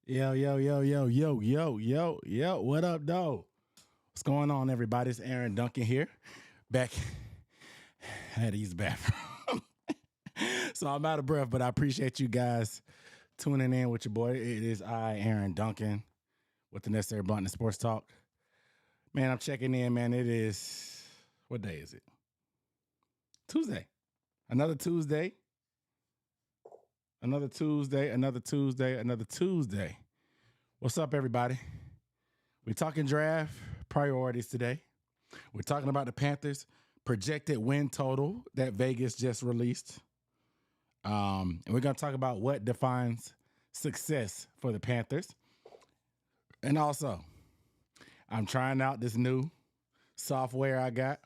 Yo, yo, yo, yo, yo, yo, yo, yo. What up, though? What's going on, everybody? It's Aaron Duncan here. Back. I had to use the bathroom. So I'm out of breath, but I appreciate you guys tuning in with your boy. It is I, Aaron Duncan, with the necessary blunt and sports talk. Man, I'm checking in, man. It is, what day is it? Tuesday. Another Tuesday. Another Tuesday, another Tuesday, another Tuesday. What's up, everybody? We're talking draft priorities today. We're talking about the Panthers' projected win total that Vegas just released. And we're going to talk about what defines success for the Panthers. And also, I'm trying out this new software I got.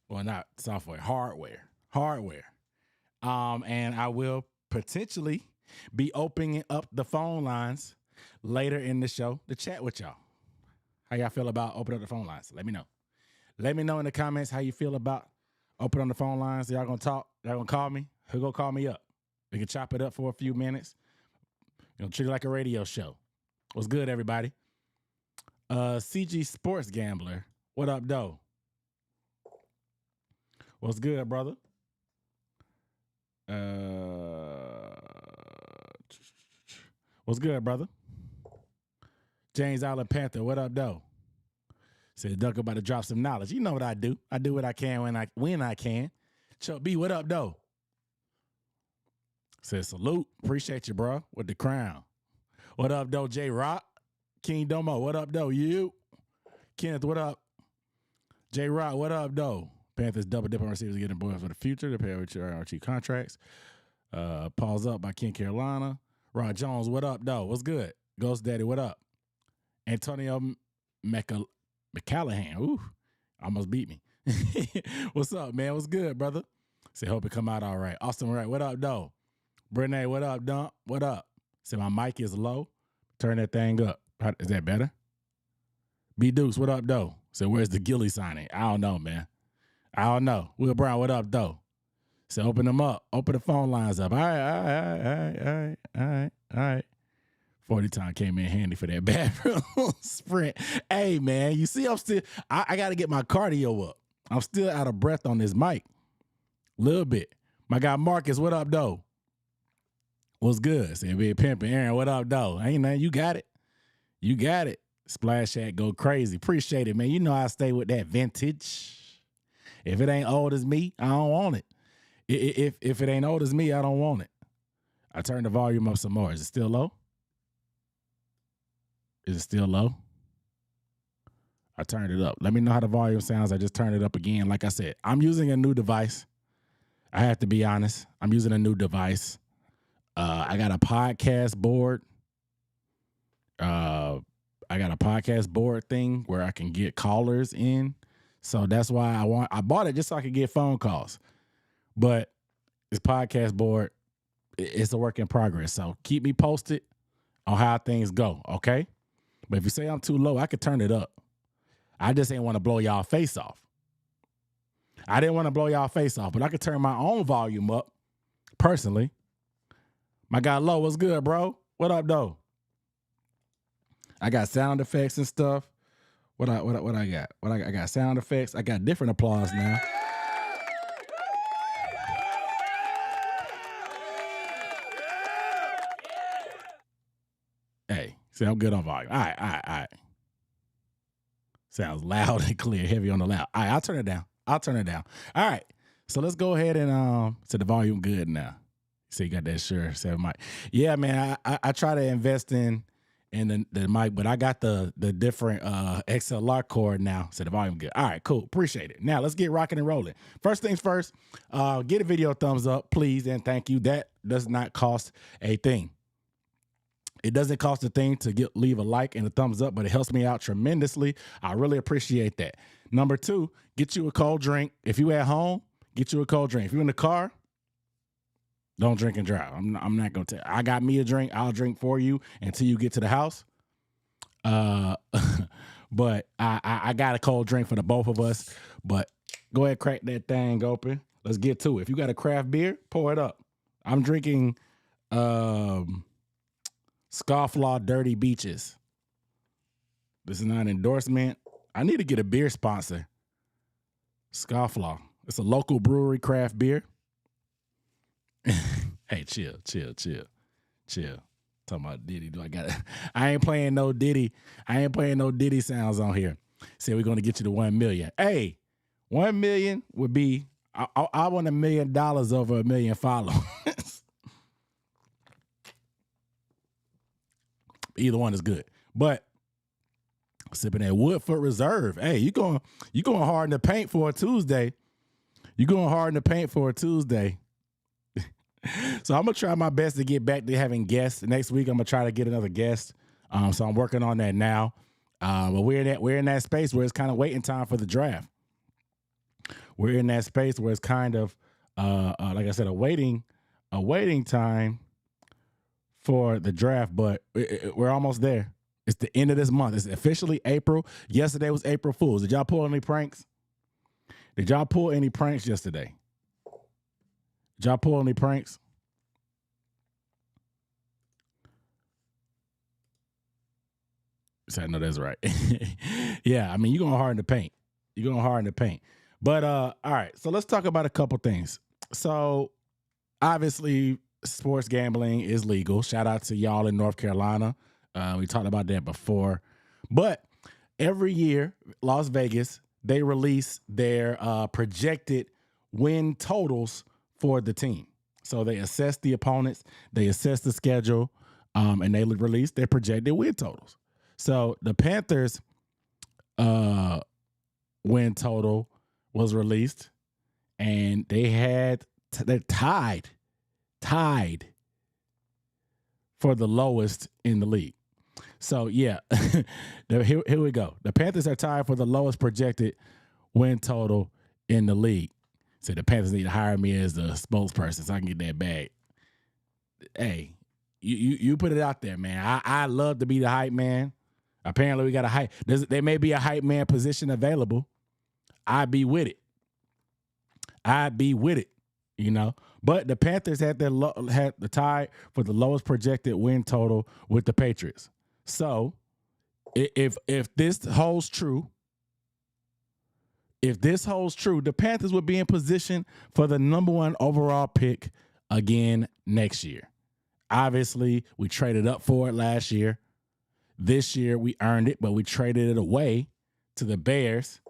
Well, not software, hardware. And I will potentially be opening up the phone lines later in the show to chat with y'all. How y'all feel about opening up the phone lines? Let me know. Let me know in the comments how you feel about opening the phone lines. Y'all gonna talk? Y'all gonna call me? Who gonna call me up? We can chop it up for a few minutes. Treat it like a radio show. What's good, everybody? CG Sports Gambler. What up, though? What's good, brother? What's good, brother? James Allen Panther, what up, though? Said Duncan about to drop some knowledge. You know what I do. I do what I can when I can. Chuck B, what up, though? Said salute. Appreciate you, bro. With the crown. What up, though, J Rock? King Domo, what up, though? You? Kenneth, what up? J Rock, what up, though? Panthers double dipping receivers getting boys for the future. They pay with your RT contracts. Pause up by King Carolina. Rod Jones, what up, though? What's good? Ghost Daddy, what up? Antonio McCallahan. Ooh, almost beat me. What's up, man? What's good, brother? Say, hope it come out all right. Austin, right? What up, though? Brene, what up, Dump? What up? Say, my mic is low. Turn that thing up. Is that better? B Dukes, what up, though? Say, where's the Gilly signing? I don't know, man. I don't know. Will Brown, what up, though? So open them up. Open the phone lines up. All right. 40 time came in handy for that bathroom sprint. Hey, man, you see I got to get my cardio up. I'm still out of breath on this mic. Little bit. My guy Marcus, what up, though? What's good? Say, be pimping. Aaron, what up, though? Ain't nothing. You got it. You got it. Splash Shack go crazy. Appreciate it, man. You know I stay with that vintage. If it ain't old as me, I don't want it. If it ain't old as me, I don't want it. I turned the volume up some more. Is it still low? Is it still low? I turned it up. Let me know how the volume sounds. I just turned it up again. Like I said, I'm using a new device. I have to be honest. I'm using a new device. I got a podcast board. I got a podcast board thing where I can get callers in. So that's why I bought it just so I could get phone calls. But this podcast board, it's a work in progress. So keep me posted on how things go, okay? But if you say I'm too low, I could turn it up. I just ain't want to blow y'all face off. I didn't want to blow y'all face off, but I could turn my own volume up personally. My guy Low, what's good, bro? What up, though? I got sound effects and stuff. What I got? I got sound effects. I got different applause now. Hey, see, I'm good on volume. All right. Sounds loud and clear, heavy on the loud. All right, I'll turn it down. All right, so let's go ahead and so the volume good now. So you got that Shure 7 mic. Yeah, man, I try to invest in the mic, but I got the different XLR cord now, so the volume good. All right, cool. Appreciate it. Now let's get rocking and rolling. First things first, get a video thumbs up, please, and thank you. That does not cost a thing. It doesn't cost a thing to leave a like and a thumbs up, but it helps me out tremendously. I really appreciate that. Number 2, get you a cold drink. If you at home, get you a cold drink. If you're in the car, don't drink and drive. I'm not going to tell. I got me a drink. I'll drink for you until you get to the house. But I got a cold drink for the both of us. But go ahead, crack that thing open. Let's get to it. If you got a craft beer, pour it up. I'm drinking Scofflaw Dirty Beaches. This is not an endorsement. I need to get a beer sponsor. Scofflaw. It's a local brewery craft beer. Hey, chill. Talking about Diddy. I ain't playing no Diddy. I ain't playing no Diddy sounds on here. Say we're gonna get you to 1 million. Hey, 1 million would be. I want $1 million over 1 million followers. Either one is good. But sipping that Woodford Reserve. Hey, you going hard in the paint for a Tuesday. You going hard in the paint for a Tuesday. So I'm gonna try my best to get back to having guests. Next week I'm gonna try to get another guest. So I'm working on that now. But we're in that space where it's kind of waiting time for the draft. We're in that space where it's kind of like I said, a waiting time for the draft, but we're almost there. It's the end of this month. It's officially April. Yesterday was April Fool's. Did y'all pull any pranks? Did y'all pull any pranks yesterday? Did y'all pull any pranks? So I know that's right. Yeah, I mean, you're going hard in the paint. You're going hard in the paint. But all right, so let's talk about a couple things. So obviously, sports gambling is legal. Shout out to y'all in North Carolina. We talked about that before. But every year, Las Vegas, they release their projected win totals for the team. So they assess the opponents, they assess the schedule, and they release their projected win totals. So the Panthers win total was released, and they're tied for the lowest in the league. So yeah, here we go. The Panthers are tied for the lowest projected win total in the league. So the Panthers need to hire me as the spokesperson so I can get that bag. Hey, you put it out there, man. I love to be the hype man. Apparently we got a hype. There may be a hype man position available. I'd be with it. You know. But the Panthers had the tie for the lowest projected win total with the Patriots. So if this holds true, the Panthers would be in position for the number 1 overall pick again next year. Obviously, we traded up for it last year. This year, we earned it, but we traded it away to the Bears.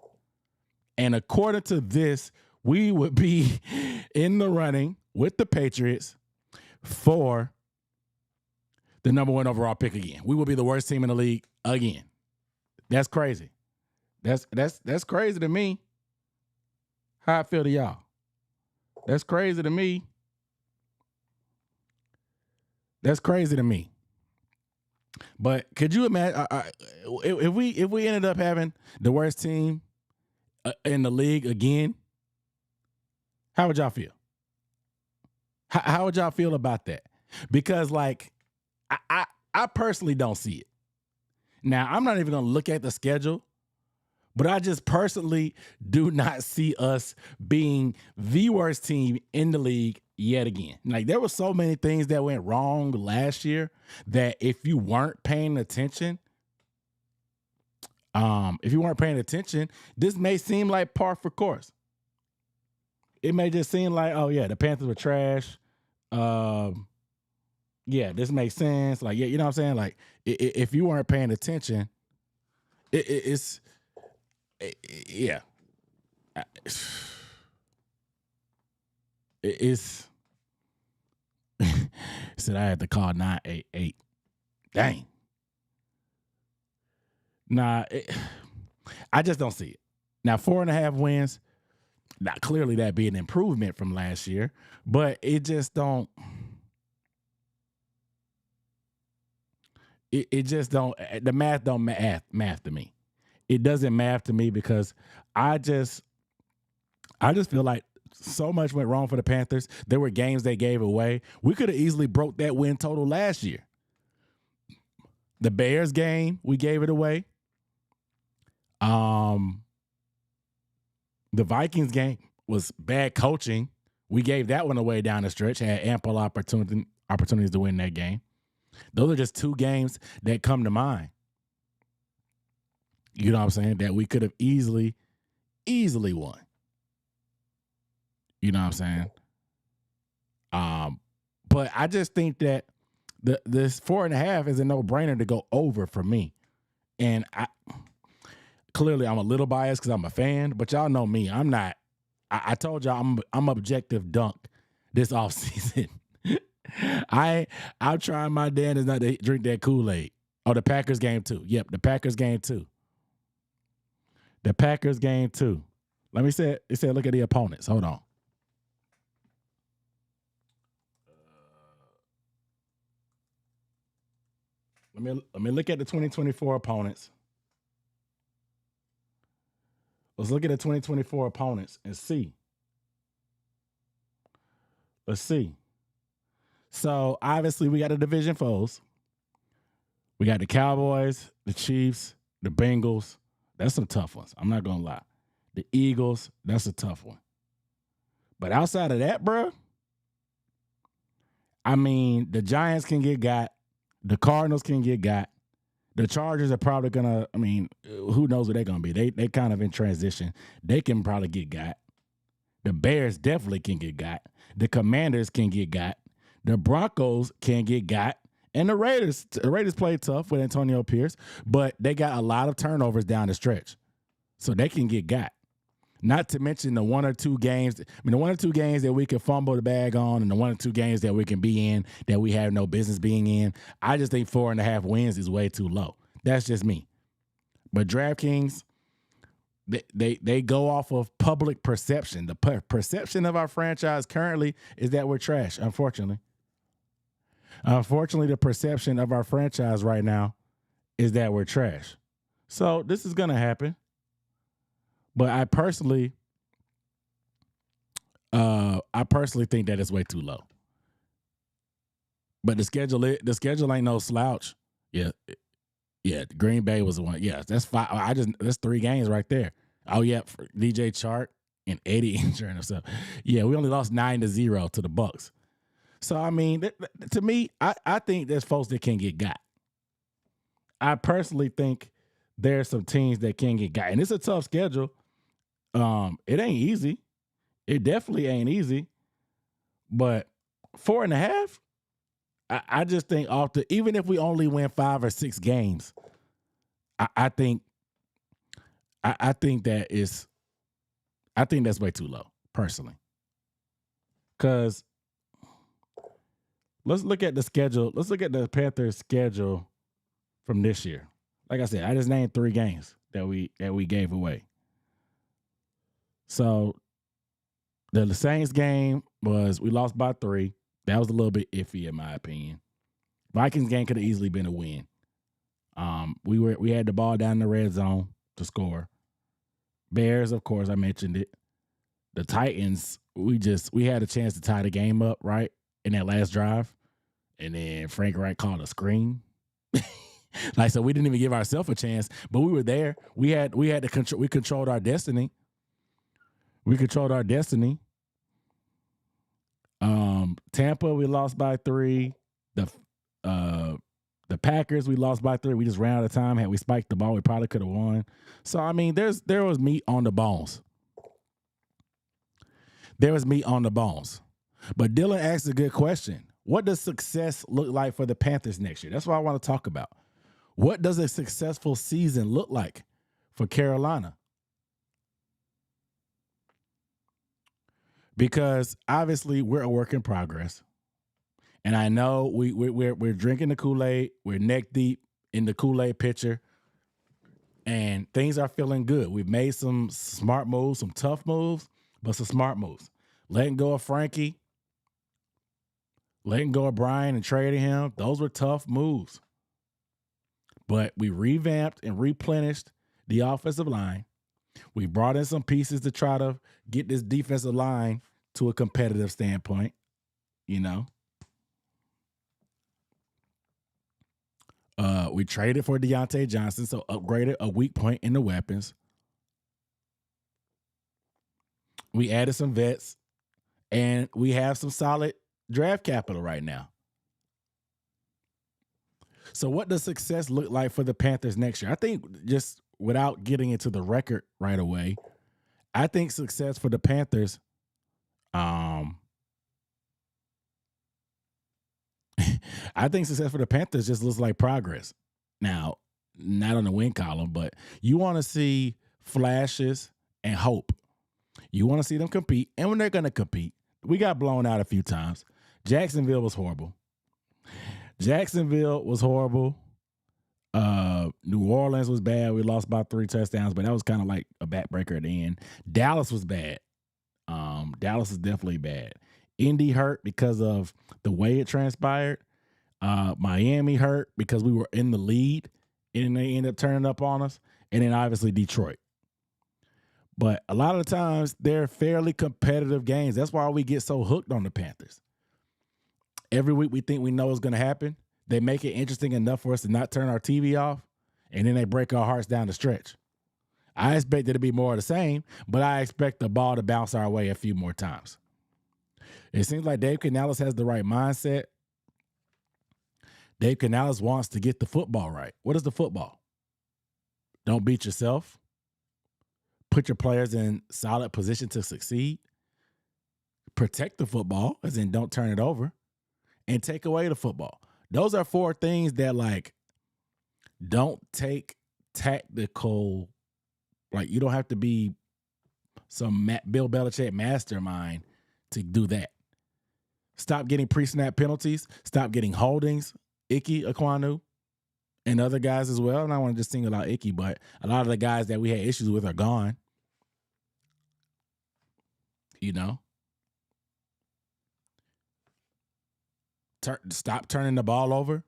And according to this, we would be in the running with the Patriots for the number 1 overall pick again. We will be the worst team in the league again. That's crazy. That's crazy to me. How I feel to y'all. That's crazy to me. That's crazy to me. But could you imagine if we ended up having the worst team in the league again? How would y'all feel? How would y'all feel about that? Because like I personally don't see it. Now, I'm not even going to look at the schedule, but I just personally do not see us being the worst team in the league yet again. Like, there were so many things that went wrong last year that if you weren't paying attention, this may seem like par for course. It may just seem like, oh yeah, the Panthers were trash. Yeah, this makes sense. Like, yeah, you know what I'm saying? Like, if you weren't paying attention, it's said I had to call 988. Dang. Nah, I just don't see it. Now, 4.5 wins. Now, clearly that be an improvement from last year, but it just don't. It just don't. The math don't math to me. It doesn't math to me because I just feel like so much went wrong for the Panthers. There were games they gave away. We could have easily broke that win total last year. The Bears game, we gave it away. The Vikings game was bad coaching. We gave that one away down the stretch. Had ample opportunities to win that game. Those are just two games that come to mind. You know what I'm saying? That we could have easily won. You know what I'm saying? But I just think that this 4.5 is a no-brainer to go over for me. And clearly I'm a little biased because I'm a fan, but y'all know me. I'm not. I told y'all I'm objective dunk this offseason. I'm trying my damnedest not to drink that Kool-Aid. Oh, the Packers game too. Yep, the Packers game too. The Packers game too. Let me say it. Look at the opponents. Hold on. Let me look at the 2024 opponents. Let's look at the 2024 opponents and see. Let's see. So obviously we got the division foes. We got the Cowboys, the Chiefs, the Bengals. That's some tough ones. I'm not gonna lie. The Eagles, that's a tough one. But outside of that, bro, I mean, the Giants can get got. The Cardinals can get got. The Chargers are probably gonna. I mean, who knows what they're gonna be? They kind of in transition. They can probably get got. The Bears definitely can get got. The Commanders can get got. The Broncos can get got. And the Raiders played tough with Antonio Pierce, but they got a lot of turnovers down the stretch, so they can get got. Not to mention the one or two games that we can fumble the bag on, and the 1 or 2 games that we can be in that we have no business being in. I just think 4.5 wins is way too low. That's just me. But DraftKings, they go off of public perception. The perception of our franchise currently is that we're trash, unfortunately. Unfortunately, the perception of our franchise right now is that we're trash. So this is going to happen. But I personally think that it's way too low. But the schedule ain't no slouch. Yeah. Green Bay was the one. Yeah, that's 5. That's 3 games right there. Oh yeah, DJ Chark and Eddie injuring himself. Yeah, we only lost 9-0 to the Bucks. So I mean, to me, I think there's folks that can get got. I personally think there's some teams that can get got, and it's a tough schedule. It ain't easy. It definitely ain't easy. But 4.5, I just think even if we only win 5 or 6 games, I think that's way too low, personally. Because let's look at the schedule. Let's look at the Panthers' schedule from this year. Like I said, I just named 3 games that we gave away. So the Saints game we lost by 3. That was a little bit iffy in my opinion. Vikings game could have easily been a win. We had the ball down in the red zone to score. Bears, of course, I mentioned it. The Titans, we had a chance to tie the game up right in that last drive, and then Frank Reich called a screen. So we didn't even give ourselves a chance, but we were there. We had to control. We controlled our destiny. Tampa, we lost by 3. The Packers, we lost by 3. We just ran out of time. Had we spiked the ball, we probably could have won. So I mean, there was meat on the bones. There was meat on the bones. But Dylan asked a good question. What does success look like for the Panthers next year? That's what I want to talk about. What does a successful season look like for Carolina? Because obviously we're a work in progress. And I know we're drinking the Kool-Aid. We're neck deep in the Kool-Aid pitcher. And things are feeling good. We've made some smart moves, some tough moves, but some smart moves. Letting go of Frankie, letting go of Brian and trading him, those were tough moves. But we revamped and replenished the offensive line. We brought in some pieces to try to get this defensive line to a competitive standpoint, you know. We traded for Deontay Johnson, so upgraded a weak point in the weapons. We added some vets, and we have some solid draft capital right now. So what does success look like for the Panthers next year? I think just without getting into the record right away, I think success for the Panthers, um, I think success for the Panthers just looks like progress. Now, not on the win column, but you want to see flashes and hope. You want to see them compete, and when they're going to compete, we got blown out a few times. Jacksonville was horrible. Jacksonville was horrible. New Orleans was bad. We lost by 3 touchdowns, but that was kind of like a backbreaker at the end. Dallas was bad. Dallas is definitely bad. Indy hurt because of the way it transpired. Miami hurt because we were in the lead and they ended up turning up on us. And then obviously Detroit. But a lot of the times they're fairly competitive games. That's why we get so hooked on the Panthers. Every week we think we know what's going to happen. They make it interesting enough for us to not turn our TV off, and then they break our hearts down the stretch. I expect it to be more of the same, but I expect the ball to bounce our way a few more times. It seems like Dave Canales has the right mindset. Dave Canales wants to get the football right. What is the football? Don't beat yourself. Put your players in solid position to succeed. Protect the football, as in don't turn it over. And take away the football. Those are 4 things that, like, don't take tactical, like, you don't have to be some Bill Belichick mastermind to do that. Stop getting pre-snap penalties. Stop getting holdings. Icky Ekwonu and other guys as well. And I want to just single out Icky, but a lot of the guys that we had issues with are gone. You know? Stop turning the ball over.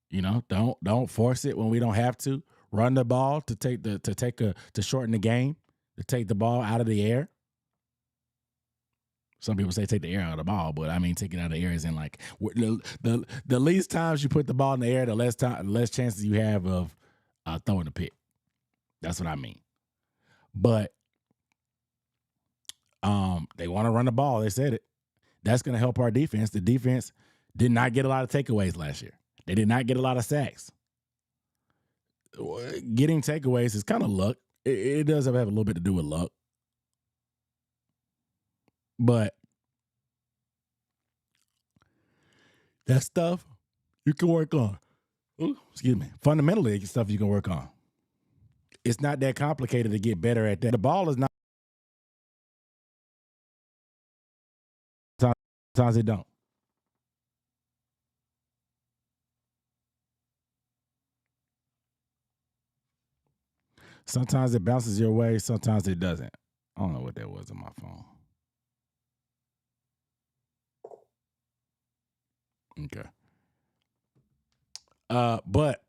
You know, don't force it when we don't have to. Run the ball to shorten the game, to take the ball out of the air. Some people say take the air out of the ball, but I mean take it out of the air is in like the least times you put the ball in the air, the less chances you have of throwing the pick. That's what I mean. But they want to run the ball. They said it. That's going to help our defense. The defense did not get a lot of takeaways last year. They did not get a lot of sacks. Getting takeaways is kind of luck. It does have a little bit to do with luck. But that stuff you can work on. Ooh, excuse me. Fundamentally, it's stuff you can work on. It's not that complicated to get better at that. The ball is not. Sometimes it don't. Sometimes it bounces your way. Sometimes it doesn't. I don't know what that was on my phone. Okay. But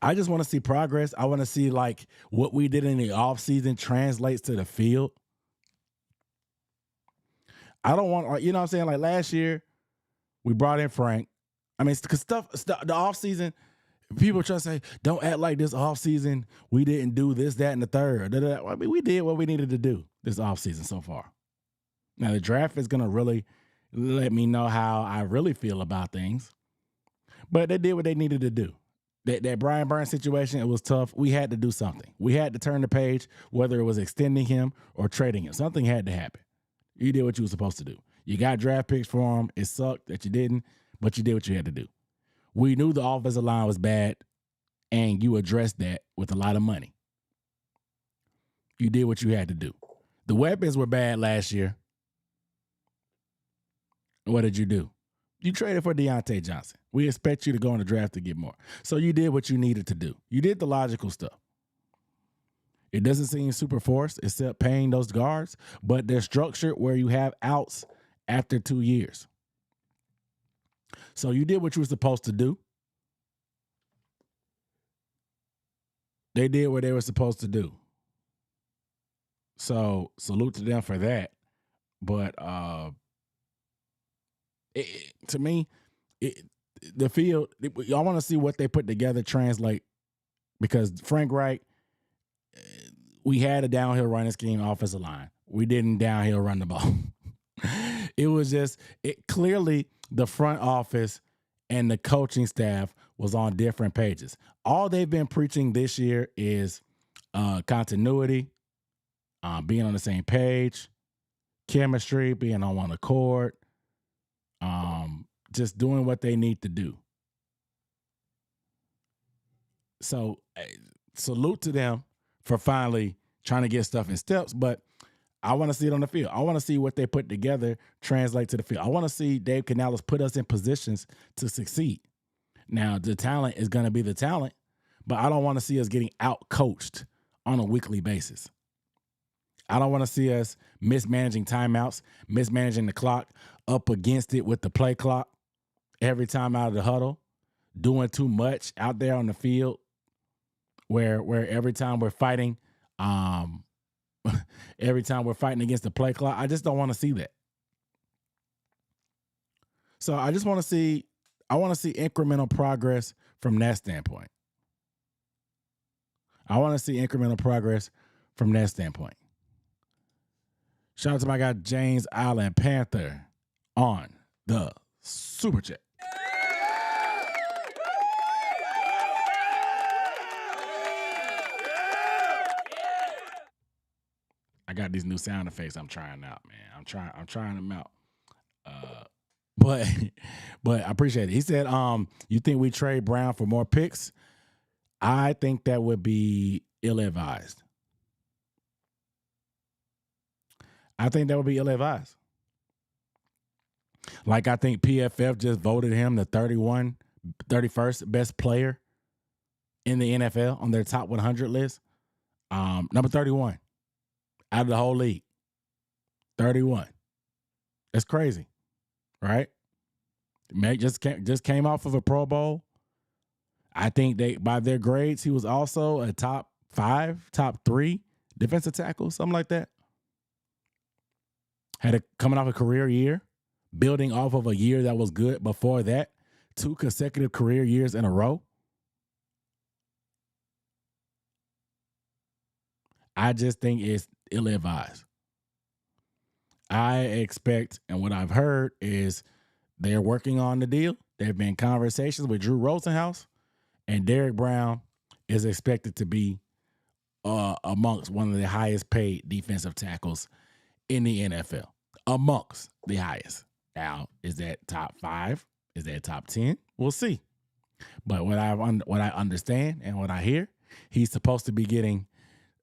I just want to see progress. I want to see like what we did in the offseason translates to the field. I don't want, you know what I'm saying? Like last year, we brought in Frank. I mean, because the offseason, people try to say, don't act like this offseason we didn't do this, that, and the third. I mean, we did what we needed to do this offseason so far. Now, the draft is going to really let me know how I really feel about things. But they did what they needed to do. That Brian Burns situation, it was tough. We had to do something. We had to turn the page, whether it was extending him or trading him. Something had to happen. You did what you were supposed to do. You got draft picks for him. It sucked that you didn't, but you did what you had to do. We knew the offensive line was bad, and you addressed that with a lot of money. You did what you had to do. The weapons were bad last year. What did you do? You traded for Deontay Johnson. We expect you to go in the draft to get more. So you did what you needed to do. You did the logical stuff. It doesn't seem super forced except paying those guards, but they're structured where you have outs after 2 years. So you did what you were supposed to do. They did what they were supposed to do. So salute to them for that. But to me, the field, I want to see what they put together translate, because Frank Reich, we had a downhill running scheme offensive line. We didn't downhill run the ball. It was just clearly the front office and the coaching staff was on different pages. All they've been preaching this year is continuity, being on the same page, chemistry, being on one accord, just doing what they need to do. So salute to them for finally trying to get stuff in steps, but I want to see it on the field. I want to see what they put together translate to the field. I want to see Dave Canales put us in positions to succeed. Now, the talent is going to be the talent, but I don't want to see us getting out-coached on a weekly basis. I don't want to see us mismanaging timeouts, mismanaging the clock, up against it with the play clock every time out of the huddle, doing too much out there on the field where every time we're fighting every time we're fighting against the play clock. I just don't want to see that. So I want to see incremental progress from that standpoint. Shout out to my guy James Allen Panther on the Super Chat. I got these new sound effects I'm trying out, man. I'm trying them out. But I appreciate it. He said, you think we trade Brown for more picks? I think that would be ill-advised. Like, I think PFF just voted him the 31st best player in the NFL on their top 100 list. Number 31 out of the whole league. 31. That's crazy, right? Meg just came off of a Pro Bowl. I think by their grades, he was also a top 5, top 3 defensive tackle, something like that. Coming off a career year, building off of a year that was good before that, 2 consecutive career years in a row. I just think it's ill-advised. I expect, and what I've heard is they're working on the deal. There have been conversations with Drew Rosenhaus, and Derrick Brown is expected to be amongst one of the highest paid defensive tackles in the NFL. Amongst the highest. Now, is that top 5? Is that top 10? We'll see. But what I understand and what I hear, he's supposed to be getting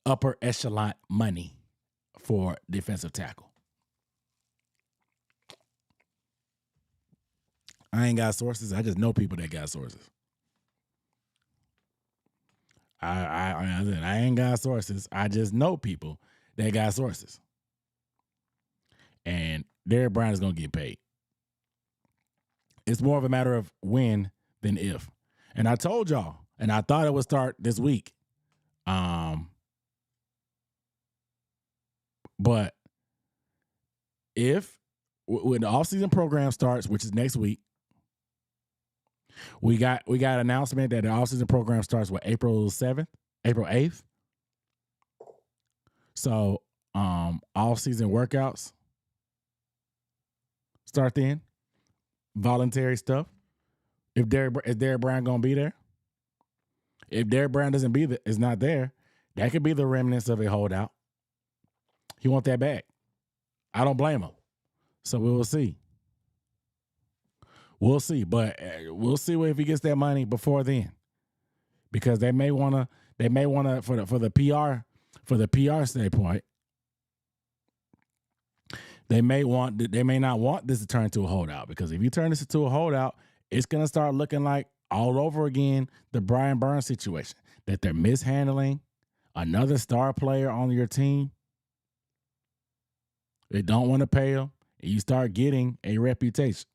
upper echelon money for defensive tackle. I ain't got sources. I just know people that got sources. I ain't got sources. I just know people that got sources. And Derrick Brown is going to get paid. It's more of a matter of when than if. And I told y'all, and I thought it would start this week. But when the offseason program starts, which is next week, we got an announcement that the offseason program starts with April 8th. So offseason workouts start then. Voluntary stuff. Is Derrick Brown gonna be there? If Derrick Brown is not there, that could be the remnants of a holdout. He want that back. I don't blame him. So we will see. We'll see, but we'll see if he gets that money before then, because they may want to for the PR standpoint. They may not want this to turn into a holdout, because if you turn this into a holdout, it's gonna start looking like all over again the Brian Burns situation, that they're mishandling another star player on your team. They don't want to pay him, and you start getting a reputation.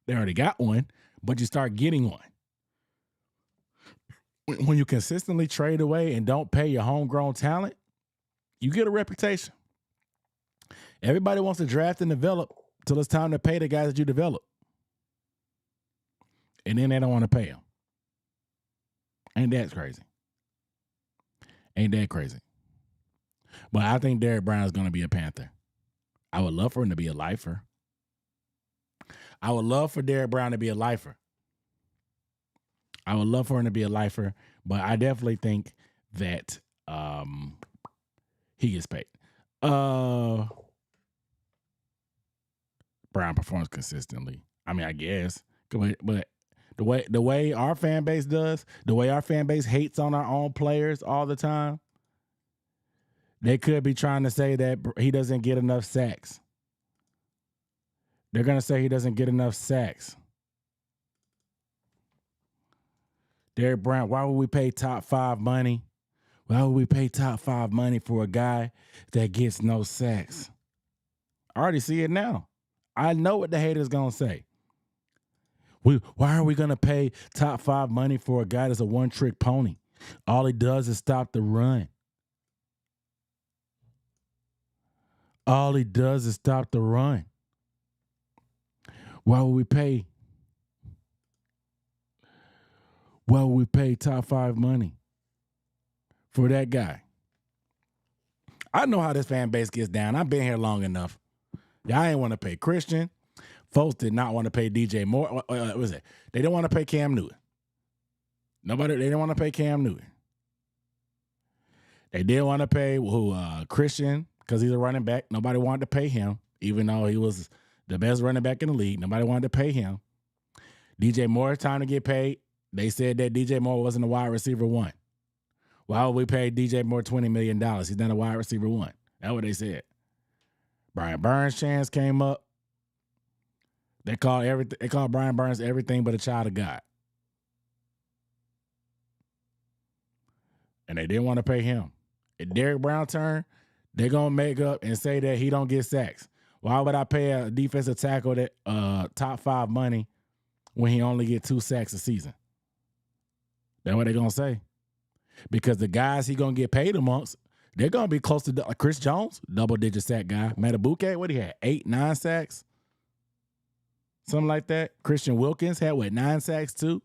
They already got one, but you start getting one. When you consistently trade away and don't pay your homegrown talent, you get a reputation. Everybody wants to draft and develop till it's time to pay the guys that you develop. And then they don't want to pay them. Ain't that crazy? But I think Derrick Brown is going to be a Panther. I would love for him to be a lifer. I would love for Derrick Brown to be a lifer. I would love for him to be a lifer, but I definitely think that he gets paid. Brown performs consistently. I mean, I guess, but the way our fan base does, the way our fan base hates on our own players all the time, they could be trying to say that he doesn't get enough sacks. They're gonna say he doesn't get enough sacks. Derek Brown, why would we pay top 5 money? Why would we pay top 5 money for a guy that gets no sacks? I already see it now. I know what the haters gonna say. Why are we gonna pay top 5 money for a guy that's a one-trick pony? All he does is stop the run. All he does is stop the run. Why would we pay? Why would we pay top 5 money for that guy? I know how this fan base gets down. I've been here long enough. Y'all ain't want to pay Christian. Folks did not want to pay DJ Moore. What was it? They didn't want to pay Cam Newton. They didn't want to pay Cam Newton. They did want to pay Christian because he's a running back. Nobody wanted to pay him, even though he was the best running back in the league. Nobody wanted to pay him. DJ Moore, time to get paid. They said that DJ Moore wasn't a wide receiver 1. Why would we pay DJ Moore $20 million? He's not a wide receiver 1. That's what they said. Brian Burns' chance came up. They called Brian Burns everything but a child of God. And they didn't want to pay him. If Derek Brown turn, they're going to make up and say that he don't get sacks. Why would I pay a defensive tackle that top 5 money when he only get 2 sacks a season? That's what they're going to say. Because the guys he going to get paid amongst, they're going to be close to Chris Jones, double-digit sack guy. Matabuke, what he had, 8, 9 sacks? Something like that. Christian Wilkins had, 9 sacks too?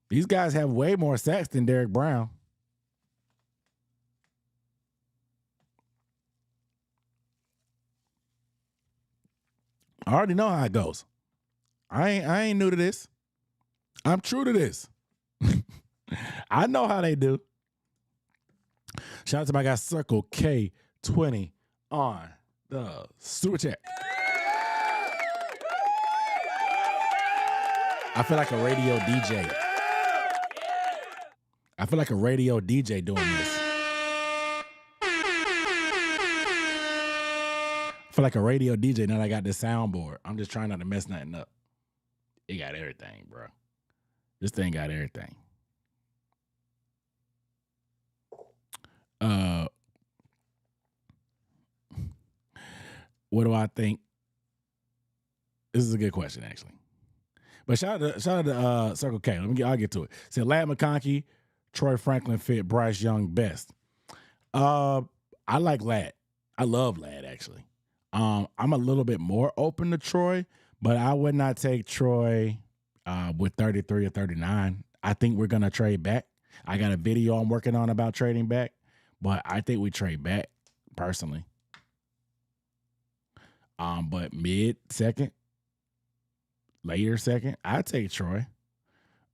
These guys have way more sacks than Derek Brown. I already know how it goes. I ain't new to this. I'm true to this. I know how they do. Shout out to my guy Circle K20 on the super chat. I feel like a radio DJ. I feel like a radio DJ doing this. I feel like a radio DJ now that I got this soundboard. I'm just trying not to mess nothing up. It got everything, bro. This thing got everything. What do I think? This is a good question, actually. But shout out to Circle K. I'll get to it. Said Ladd McConkey, Troy Franklin fit Bryce Young best. I like Ladd. I love Ladd, actually. I'm a little bit more open to Troy, but I would not take Troy with 33 or 39. I think we're going to trade back. I got a video I'm working on about trading back, but I think we trade back, personally. But mid-second, later second, I'd take Troy.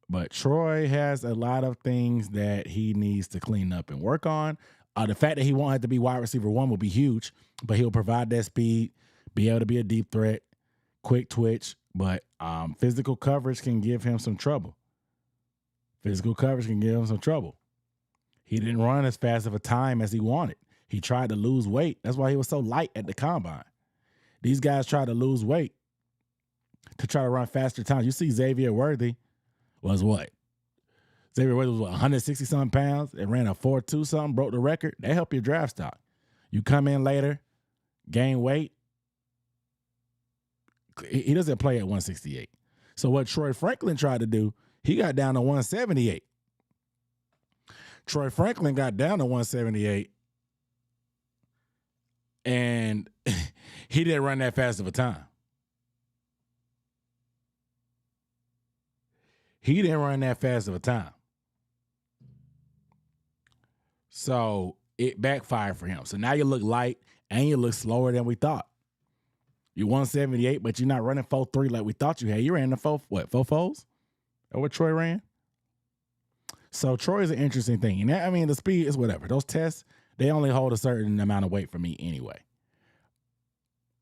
But Troy has a lot of things that he needs to clean up and work on. The fact that he won't have to be wide receiver 1 will be huge, but he'll provide that speed, be able to be a deep threat, quick twitch, but physical coverage can give him some trouble. He didn't run as fast of a time as he wanted. He tried to lose weight. That's why he was so light at the combine. These guys try to lose weight to try to run faster times. You see Xavier Worthy was what? Xavier Worthy was 160-something pounds and ran a 4.2 something, broke the record. They help your draft stock. You come in later, gain weight. He doesn't play at 168. So what Troy Franklin tried to do, he got down to 178. Troy Franklin got down to 178, and he didn't run that fast of a time. So it backfired for him. So now you look light and you look slower than we thought. You're 178, but you're not running 4.3 like we thought you had. You ran the 4.4s? Or what Troy ran? So Troy is an interesting thing. And I mean, the speed is whatever. Those tests, they only hold a certain amount of weight for me anyway.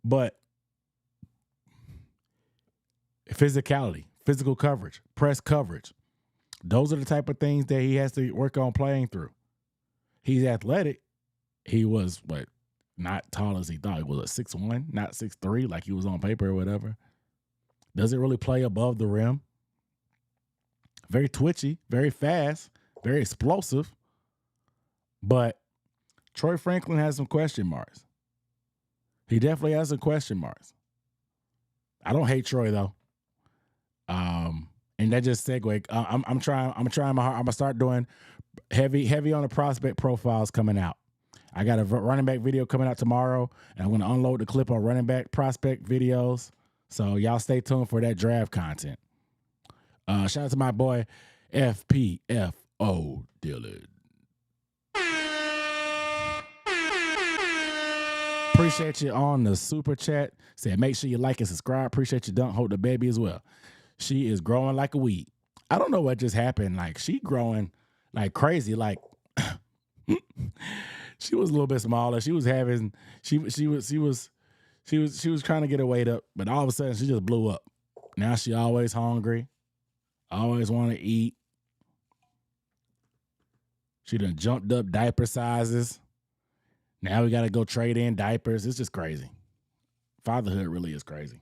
But physicality, physical coverage, press coverage, those are the type of things that he has to work on playing through. He's athletic. He was, not tall as he thought. He was a 6'1", not 6'3", like he was on paper or whatever. Doesn't really play above the rim. Very twitchy, very fast, very explosive. But Troy Franklin has some question marks. He definitely has some question marks. I don't hate Troy though. And that just segue. I'm trying my hard. I'm gonna start doing heavy on the prospect profiles coming out. I got a running back video coming out tomorrow, and I'm gonna unload the clip on running back prospect videos. So y'all stay tuned for that draft content. Shout out to my boy FPFO Dylan. Appreciate you on the super chat. Said make sure you like and subscribe. Appreciate you, Dunk. Hope the baby as well. She is growing like a weed. I don't know what just happened. Like she growing like crazy. Like she was a little bit smaller. She was trying to get her weight up, but all of a sudden she just blew up. Now she always hungry. Always want to eat. She done jumped up diaper sizes. Now we got to go trade in diapers. It's just crazy. Fatherhood really is crazy.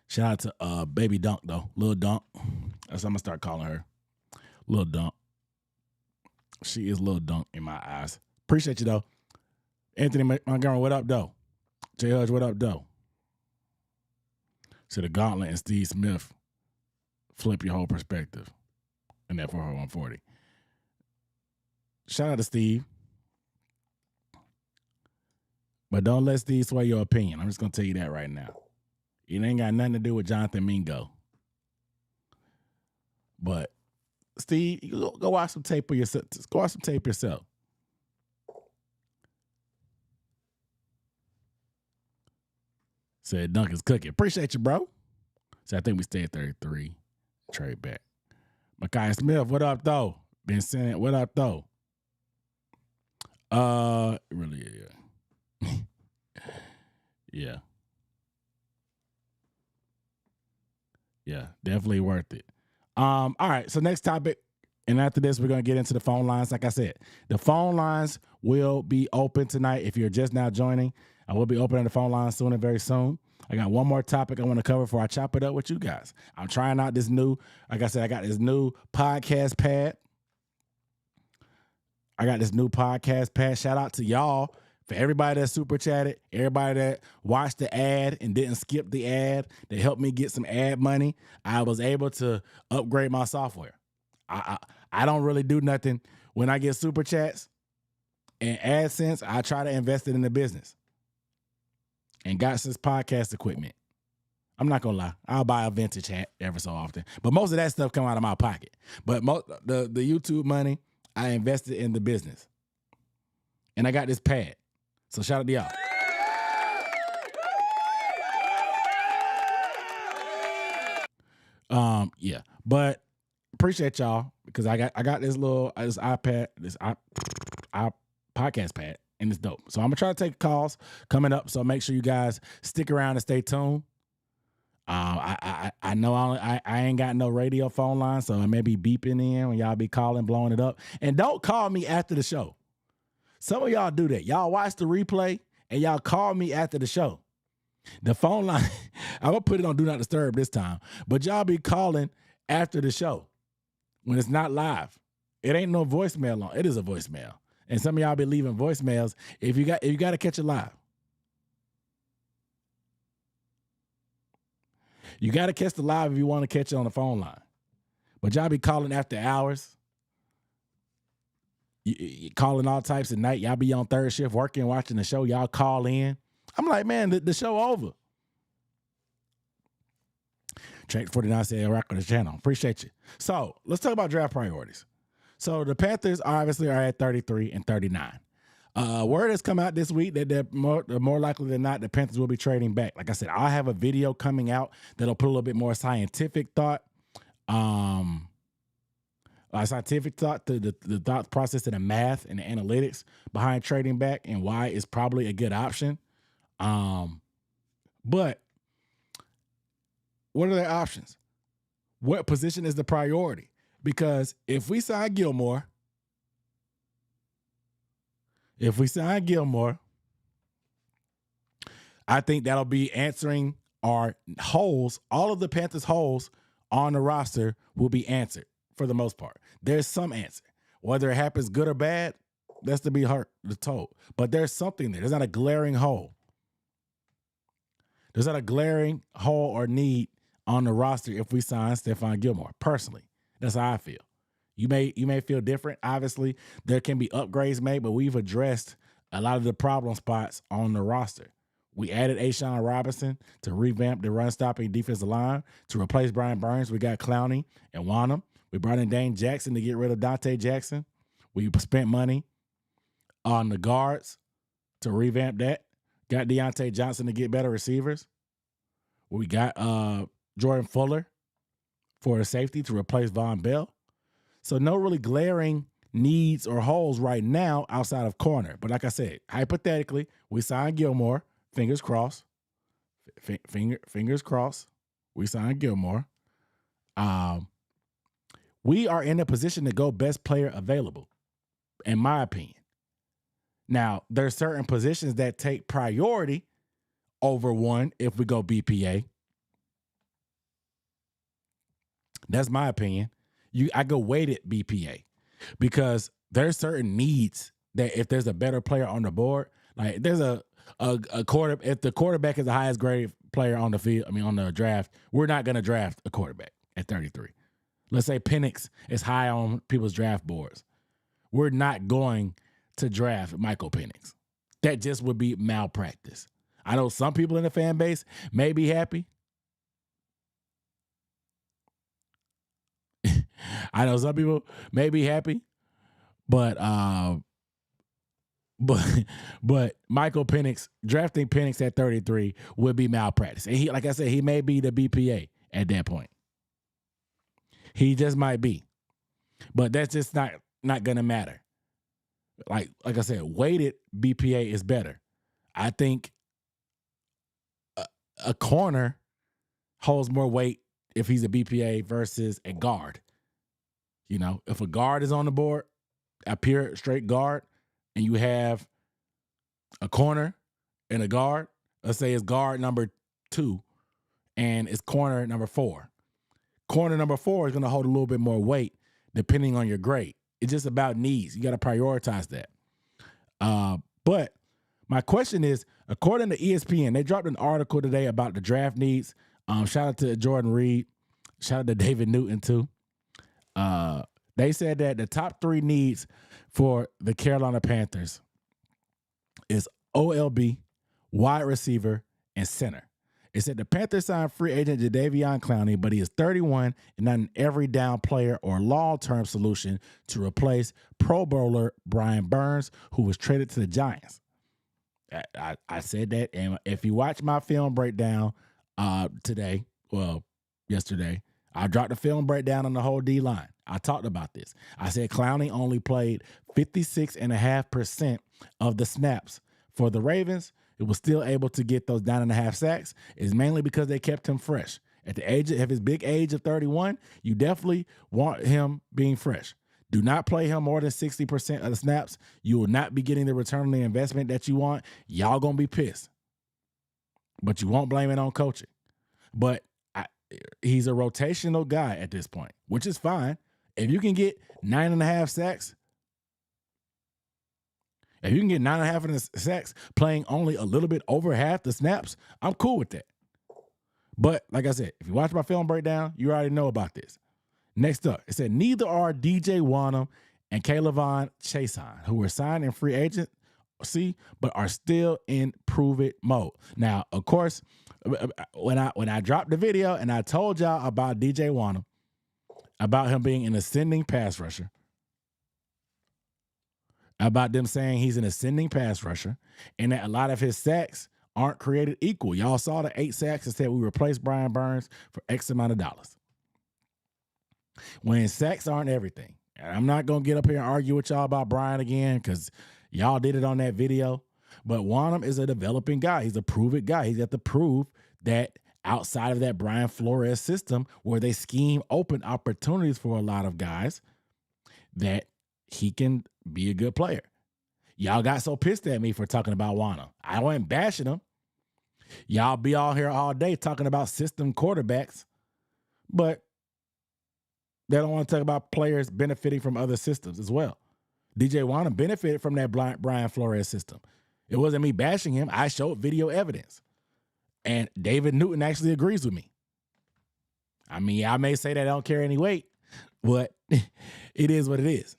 Shout out to Baby Dunk, though. Lil Dunk. That's what I'm going to start calling her. Lil Dunk. She is Lil Dunk in my eyes. Appreciate you, though. Anthony Montgomery, what up, though? J. Hudge, what up, though? So the Gauntlet and Steve Smith flip your whole perspective in that 40140. Shout out to Steve. But don't let Steve sway your opinion. I'm just going to tell you that right now. It ain't got nothing to do with Jonathan Mingo. But Steve, you go watch some tape of yourself. Go watch some tape yourself. Said Duncan's cooking. Appreciate you, bro. So I think we stay at 33. Trade back. Micaiah Smith, what up, though? Been saying it. What up, though? Really, yeah. Yeah. Yeah, definitely worth it. All right, so next topic, and after this, we're going to get into the phone lines. Like I said, the phone lines will be open tonight. If you're just now joining, I will be opening the phone lines soon and very soon. I got one more topic I want to cover before I chop it up with you guys. I'm trying out this new, like I said, I got this new podcast pad. Shout out to y'all. For everybody that super chatted, everybody that watched the ad and didn't skip the ad, that helped me get some ad money, I was able to upgrade my software. I don't really do nothing. When I get super chats and AdSense, I try to invest it in the business. And got this podcast equipment. I'm not going to lie. I'll buy a vintage hat every so often. But most of that stuff come out of my pocket. But the YouTube money, I invested in the business. And I got this pad. So shout out to y'all. Yeah, but appreciate y'all because I got this little iPad, this podcast pad, and it's dope. So I'm gonna try to take calls coming up. So make sure you guys stick around and stay tuned. I know I ain't got no radio phone line, so I may be beeping in when y'all be calling, blowing it up. And don't call me after the show. Some of y'all do that. Y'all watch the replay and y'all call me after the show. The phone line, I'm going to put it on Do Not Disturb this time, but y'all be calling after the show when it's not live. It ain't no voicemail on. It is a voicemail. And some of y'all be leaving voicemails if you got to catch it live. You got to catch the live if you want to catch it on the phone line. But y'all be calling after hours. You calling all types at night. Y'all be on third shift working, watching the show. Y'all call in. I'm like, man, the show over. Track 49 said, rock on the channel. Appreciate you. So let's talk about draft priorities. So the Panthers obviously are at 33 and 39. Word has come out this week that they're more likely than not, the Panthers will be trading back. Like I said, I'll have a video coming out that'll put a little bit more scientific thought Scientific thought, the thought process and the math and the analytics behind trading back and why it's probably a good option. But what are their options? What position is the priority? Because if we sign Gilmore, I think that'll be answering our holes. All of the Panthers' holes on the roster will be answered for the most part. There's some answer. Whether it happens good or bad, that's to be told. But there's something there. There's not a glaring hole. There's not a glaring hole or need on the roster if we sign Stephon Gilmore. Personally, that's how I feel. You may feel different. Obviously, there can be upgrades made, but we've addressed a lot of the problem spots on the roster. We added A'Shawn Robinson to revamp the run-stopping defensive line. To replace Brian Burns, we got Clowney and Wanham. We brought in Dane Jackson to get rid of Dante Jackson. We spent money on the guards to revamp that. Got Deontay Johnson to get better receivers. We got Jordan Fuller for a safety to replace Von Bell. So no really glaring needs or holes right now outside of corner. But like I said, hypothetically, we signed Gilmore. Fingers crossed. Fingers crossed. We signed Gilmore. We are in a position to go best player available, in my opinion. Now, there's certain positions that take priority over one if we go BPA. That's my opinion. I go weighted BPA because there's certain needs that if there's a better player on the board, like there's a quarter, if the quarterback is the highest graded player on the field, on the draft, we're not going to draft a quarterback at 33. Let's say Penix is high on people's draft boards. We're not going to draft Michael Penix. That just would be malpractice. I know some people in the fan base may be happy. I know some people may be happy, but Michael Penix, drafting Penix at 33 would be malpractice. And he, like I said, he may be the BPA at that point. He just might be. But that's just not gonna matter. Like I said, weighted BPA is better. I think a corner holds more weight if he's a BPA versus a guard. If a guard is on the board, a pure straight guard, and you have a corner and a guard, let's say it's guard number 2 and it's corner number 4. Corner number 4 is going to hold a little bit more weight depending on your grade. It's just about needs. You got to prioritize that. But my question is, according to ESPN, they dropped an article today about the draft needs. Shout out to Jordan Reed. Shout out to David Newton too. They said that the top 3 needs for the Carolina Panthers is OLB, wide receiver, and center. It said the Panthers signed free agent Jadeveon Clowney, but he is 31 and not an every down player or long-term solution to replace Pro Bowler Brian Burns, who was traded to the Giants. I said that, and if you watch my film breakdown yesterday, I dropped the film breakdown on the whole D-line. I talked about this. I said Clowney only played 56.5% of the snaps for the Ravens. It was still able to get those 9.5 sacks. It's mainly because they kept him fresh. At the age of his big age of 31, you definitely want him being fresh. Do not play him more than 60% of the snaps. You will not be getting the return on the investment that you want. Y'all gonna be pissed. But you won't blame it on coaching. But he's a rotational guy at this point, which is fine. If you can get 9.5 sacks, if you can get 9.5 of the sacks playing only a little bit over half the snaps, I'm cool with that. But like I said, if you watch my film breakdown, you already know about this. Next up, it said neither are DJ Wanham and Kaylavon Chason, who were signed in free agency but are still in prove it mode. Now, of course, when I dropped the video and I told y'all about DJ Wanham, about him being an ascending pass rusher, about them saying he's an ascending pass rusher, and that a lot of his sacks aren't created equal. Y'all saw the 8 sacks and said we replaced Brian Burns for X amount of dollars. when sacks aren't everything. And I'm not going to get up here and argue with y'all about Brian again because y'all did it on that video. But Wanham is a developing guy. He's a proven guy. He's got to prove that outside of that Brian Flores system where they scheme open opportunities for a lot of guys, that he can be a good player. Y'all got so pissed at me for talking about Wanham. I wasn't bashing him. Y'all be all here all day talking about system quarterbacks, but they don't want to talk about players benefiting from other systems as well. DJ Wanham benefited from that Brian Flores system. It wasn't me bashing him. I showed video evidence. And David Newton actually agrees with me. I mean, I may say that I don't carry any weight, but it is what it is.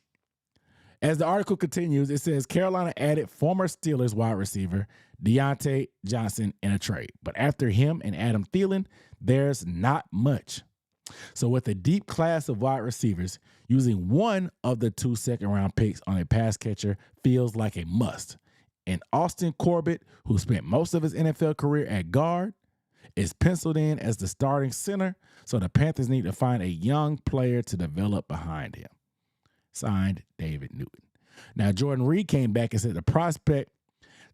As the article continues, it says Carolina added former Steelers wide receiver Deontay Johnson in a trade. But after him and Adam Thielen, there's not much. So with a deep class of wide receivers, using one of the 2 second-round picks on a pass catcher feels like a must. And Austin Corbett, who spent most of his NFL career at guard, is penciled in as the starting center, so the Panthers need to find a young player to develop behind him. Signed, David Newton. Now, Jordan Reed came back and said the prospect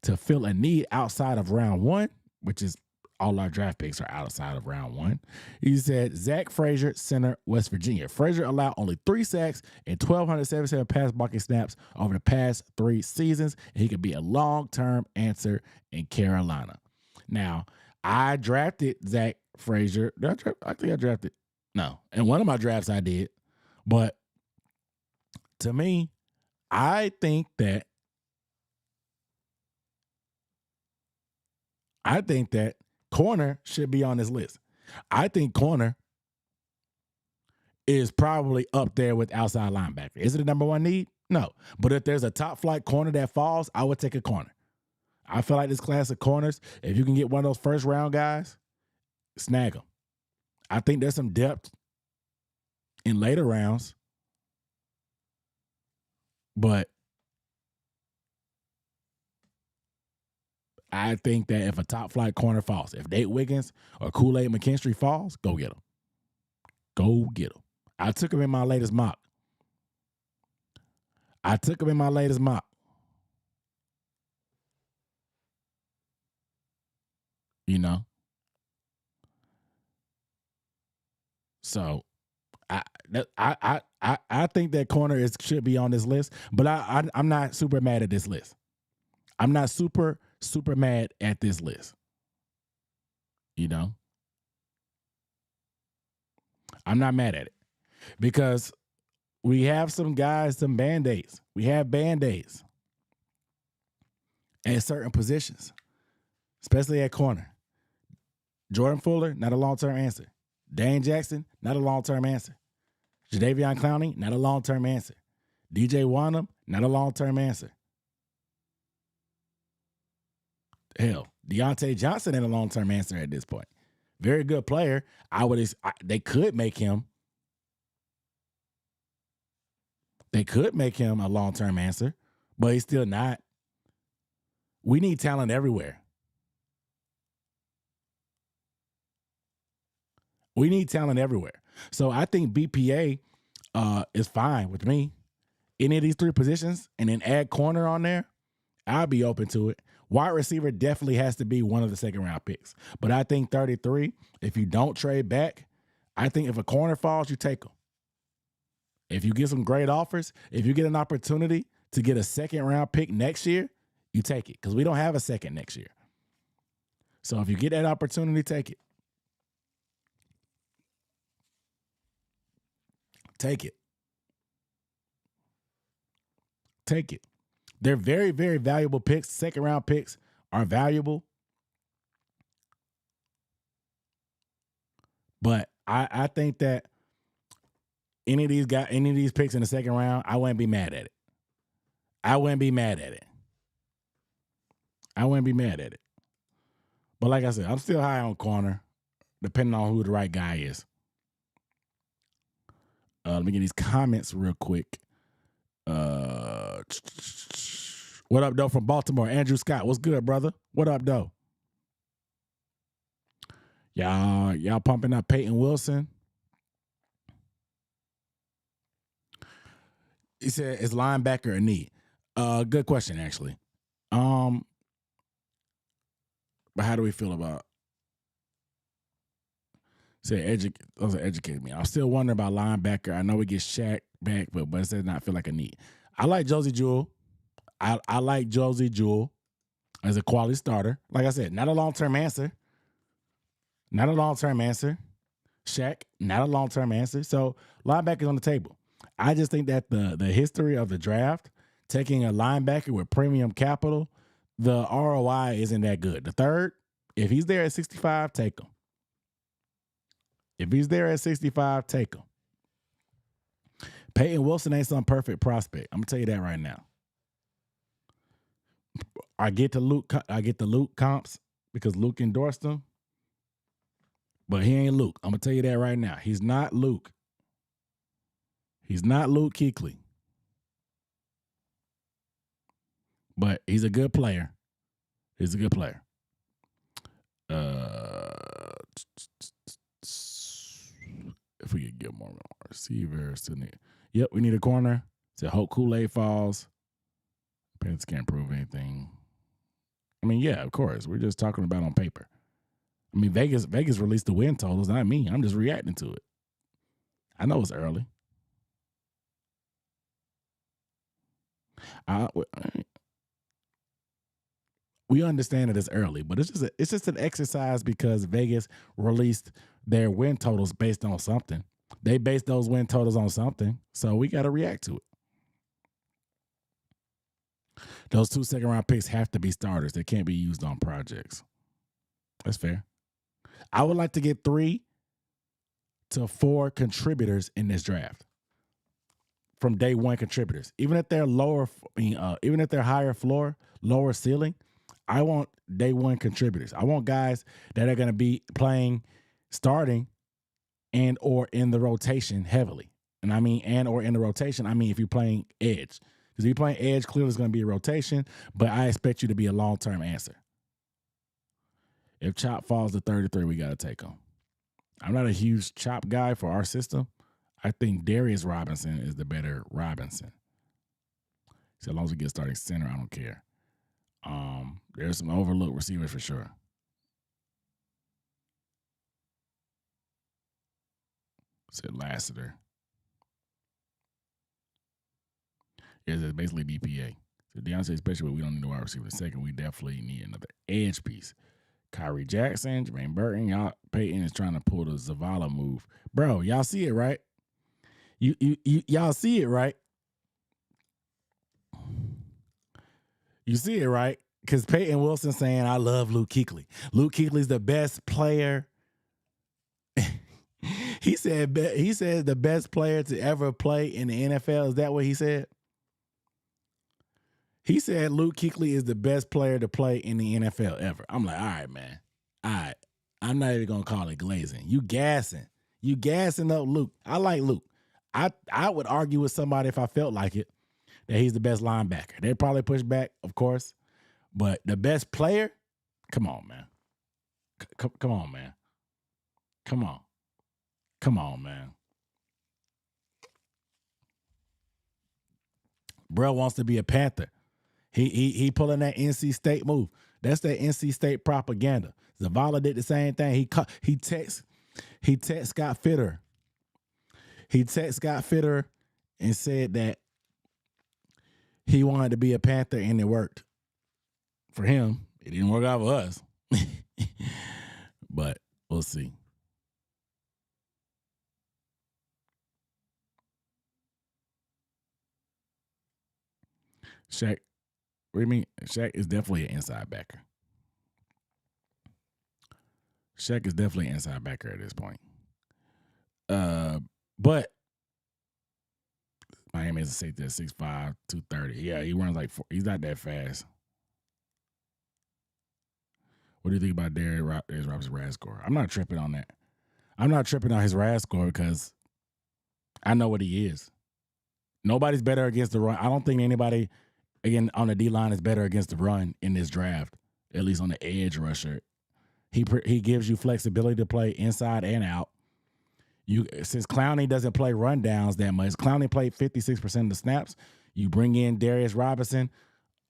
to fill a need outside of round 1, which is all our draft picks are outside of round 1. He said Zach Frazier, center, West Virginia. Frazier allowed only 3 sacks and 1,277 pass blocking snaps over the past 3 seasons, and he could be a long-term answer in Carolina. Now, I drafted Zach Frazier. I think I drafted. No, in one of my drafts I did. But to me, I think that corner should be on this list. I think corner is probably up there with outside linebacker. Is it the number 1 need? No. But if there's a top flight corner that falls, I would take a corner. I feel like this class of corners, if you can get one of those first round guys, snag them. I think there's some depth in later rounds, but I think that if a top flight corner falls, if Nate Wiggins or Kool-Aid McKinstry falls, go get him. Go get him. I took him in my latest mock. You know? So I think that corner should be on this list, but I'm not super mad at this list. I'm not super mad at this list. You know? I'm not mad at it because we have some guys, some Band-Aids. We have Band-Aids at certain positions, especially at corner. Jordan Fuller, not a long-term answer. Dane Jackson, not a long-term answer. Jadeveon Clowney, not a long-term answer. DJ Wanham, not a long-term answer. Hell, Deontay Johnson ain't a long-term answer at this point. Very good player. They could make him. They could make him a long-term answer, but he's still not. We need talent everywhere. We need talent everywhere. So I think BPA is fine with me. Any of these 3 positions and then add corner on there, I'll be open to it. Wide receiver definitely has to be one of the second-round picks. But I think 33, if you don't trade back, I think if a corner falls, you take them. If you get some great offers, if you get an opportunity to get a second-round pick next year, you take it because we don't have a second next year. So if you get that opportunity, take it. Take it. Take it. They're very, very valuable picks. Second-round picks are valuable. But I think that any of these picks in the second round, I wouldn't be mad at it. I wouldn't be mad at it. But like I said, I'm still high on corner, depending on who the right guy is. Let me get these comments real quick. What up, though, from Baltimore? Andrew Scott. What's good, brother? What up, though? Y'all pumping up Peyton Wilson. He said, "Is linebacker a need?" Good question, actually. But how do we feel about? Educate me. I'm still wondering about linebacker. I know we get Shaq back, but it does not feel like a need. I like Josie Jewell. I like Josie Jewell as a quality starter. Like I said, not a long-term answer. Not a long-term answer. Shaq, not a long-term answer. So linebackers on the table. I just think that the history of the draft, taking a linebacker with premium capital, the ROI isn't that good. The third, if he's there at 65, take him. If he's there at 65, take him. Peyton Wilson ain't some perfect prospect. I'm gonna tell you that right now. I get the Luke comps because Luke endorsed him, but he ain't Luke. I'm gonna tell you that right now. He's not Luke. He's not Luke Kuechly. But he's a good player. He's a good player. If we could get more receivers, yep, we need a corner. So hope Kool-Aid falls. Panthers can't prove anything. I mean, yeah, of course. We're just talking about on paper. I mean, Vegas released the win totals, not me. I'm just reacting to it. I know it's early. We understand that it's early, but it's just an exercise because Vegas released their win totals based on something. They based those win totals on something, so we got to react to it. Those 2 second-round picks have to be starters. They can't be used on projects. That's fair. I would like to get 3 to 4 contributors in this draft from day one contributors. Even if they're even if they're higher floor, lower ceiling, I want day one contributors. I want guys that are going to be playing, starting, and or in the rotation heavily. And I mean, and or in the rotation, I mean if you're playing edge. Because if you're playing edge, clearly it's going to be a rotation, but I expect you to be a long-term answer. If Chop falls to 33, we got to take him. I'm not a huge Chop guy for our system. I think Darius Robinson is the better Robinson. So as long as we get starting center, I don't care. There's some overlooked receivers for sure. Said Lassiter. It's basically DPA. So Deion said, especially when we don't need a wide receiver. Second, we definitely need another edge piece. Kyrie Jackson, Jermaine Burton, Peyton is trying to pull the Zavala move. Bro, y'all see it, right? Y'all see it, right? You see it, right? Because Peyton Wilson saying, I love Luke Kuechly. Luke Kuechly's the best player. He said the best player to ever play in the NFL. Is that what he said? He said Luke Kuechly is the best player to play in the NFL ever. I'm like, all right, man. All right. I'm not even going to call it glazing. You gassing. You gassing up Luke. I like Luke. I would argue with somebody if I felt like it that he's the best linebacker. They'd probably push back, of course. But the best player? Come on, man. Come on, man. Come on. Come on, man. Bro wants to be a Panther. He pulling that NC State move. That's that NC State propaganda. Zavala did the same thing. He text Scott Fitter. He texted Scott Fitter and said that he wanted to be a Panther, and it worked for him. It didn't work out for us. But we'll see. Shaq, what do you mean? Shaq is definitely an inside backer. Shaq is definitely an inside backer at this point. But Miami is a safety at 6'5", 230. Yeah, he runs like he's not that fast. What do you think about Darius Robinson's RAS score? I'm not tripping on that. I'm not tripping on his RAS score because I know what he is. Nobody's better against the run. I don't think anybody, again, on the D-line is better against the run in this draft, at least on the edge rusher. He gives you flexibility to play inside and out. Since Clowney doesn't play rundowns that much, Clowney played 56% of the snaps. You bring in Darius Robinson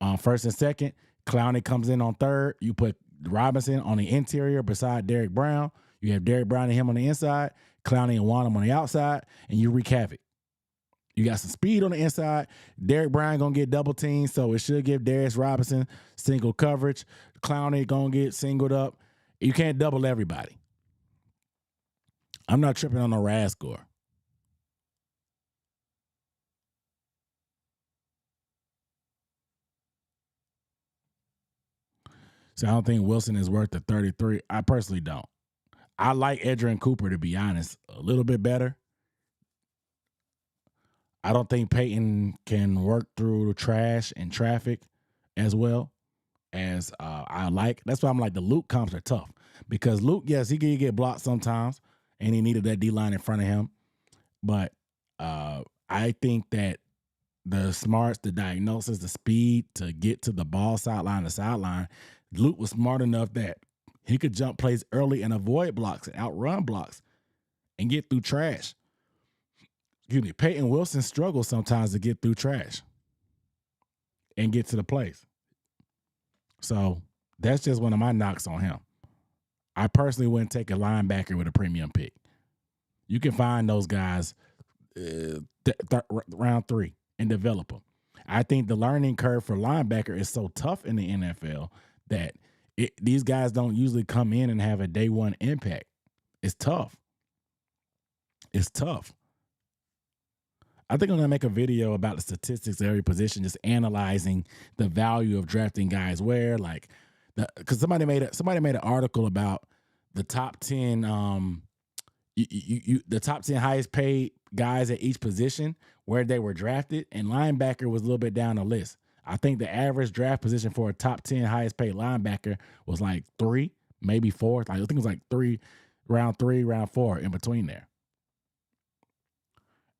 on first and second. Clowney comes in on third. You put Robinson on the interior beside Derrick Brown. You have Derrick Brown and him on the inside, Clowney and Wanham on the outside, and you wreak havoc. You got some speed on the inside. Derrick Brown going to get double teamed, so it should give Darius Robinson single coverage. Clowney going to get singled up. You can't double everybody. I'm not tripping on no RAS score. So I don't think Wilson is worth the 33. I personally don't. I like Edgerrin Cooper, to be honest, a little bit better. I don't think Peyton can work through the trash and traffic as well as I like. That's why I'm like the Luke comps are tough. Because Luke, yes, he can get blocked sometimes, and he needed that D-line in front of him. But I think that the smarts, the diagnosis, the speed to get to the ball sideline to sideline, Luke was smart enough that he could jump plays early and avoid blocks and outrun blocks and get through trash. Excuse me, Peyton Wilson struggles sometimes to get through trash and get to the place. So that's just one of my knocks on him. I personally wouldn't take a linebacker with a premium pick. You can find those guys round 3 and develop them. I think the learning curve for linebacker is so tough in the NFL that these guys don't usually come in and have a day one impact. It's tough. It's tough. I think I'm gonna make a video about the statistics of every position, just analyzing the value of drafting guys where, like, because somebody made an article about the top 10 the top 10 highest paid guys at each position where they were drafted, and linebacker was a little bit down the list. I think the average draft position for a top 10 highest paid linebacker was like 3, maybe 4. I think it was like 3, round 4 in between there.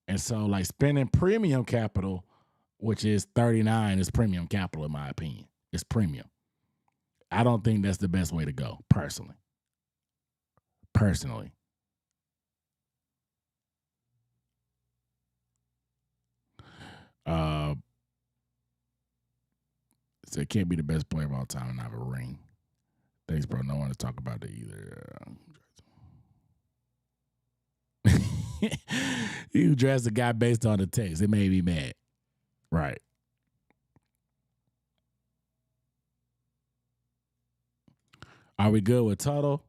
And so, like, spending premium capital, which is 39, is premium capital in my opinion. It's premium. I don't think that's the best way to go, personally. So it can't be the best player of all time and not have a ring. Thanks, bro. No one to talk about that either. You drafts a guy based on the text. It made me mad. Right. Are we good with Tuttle?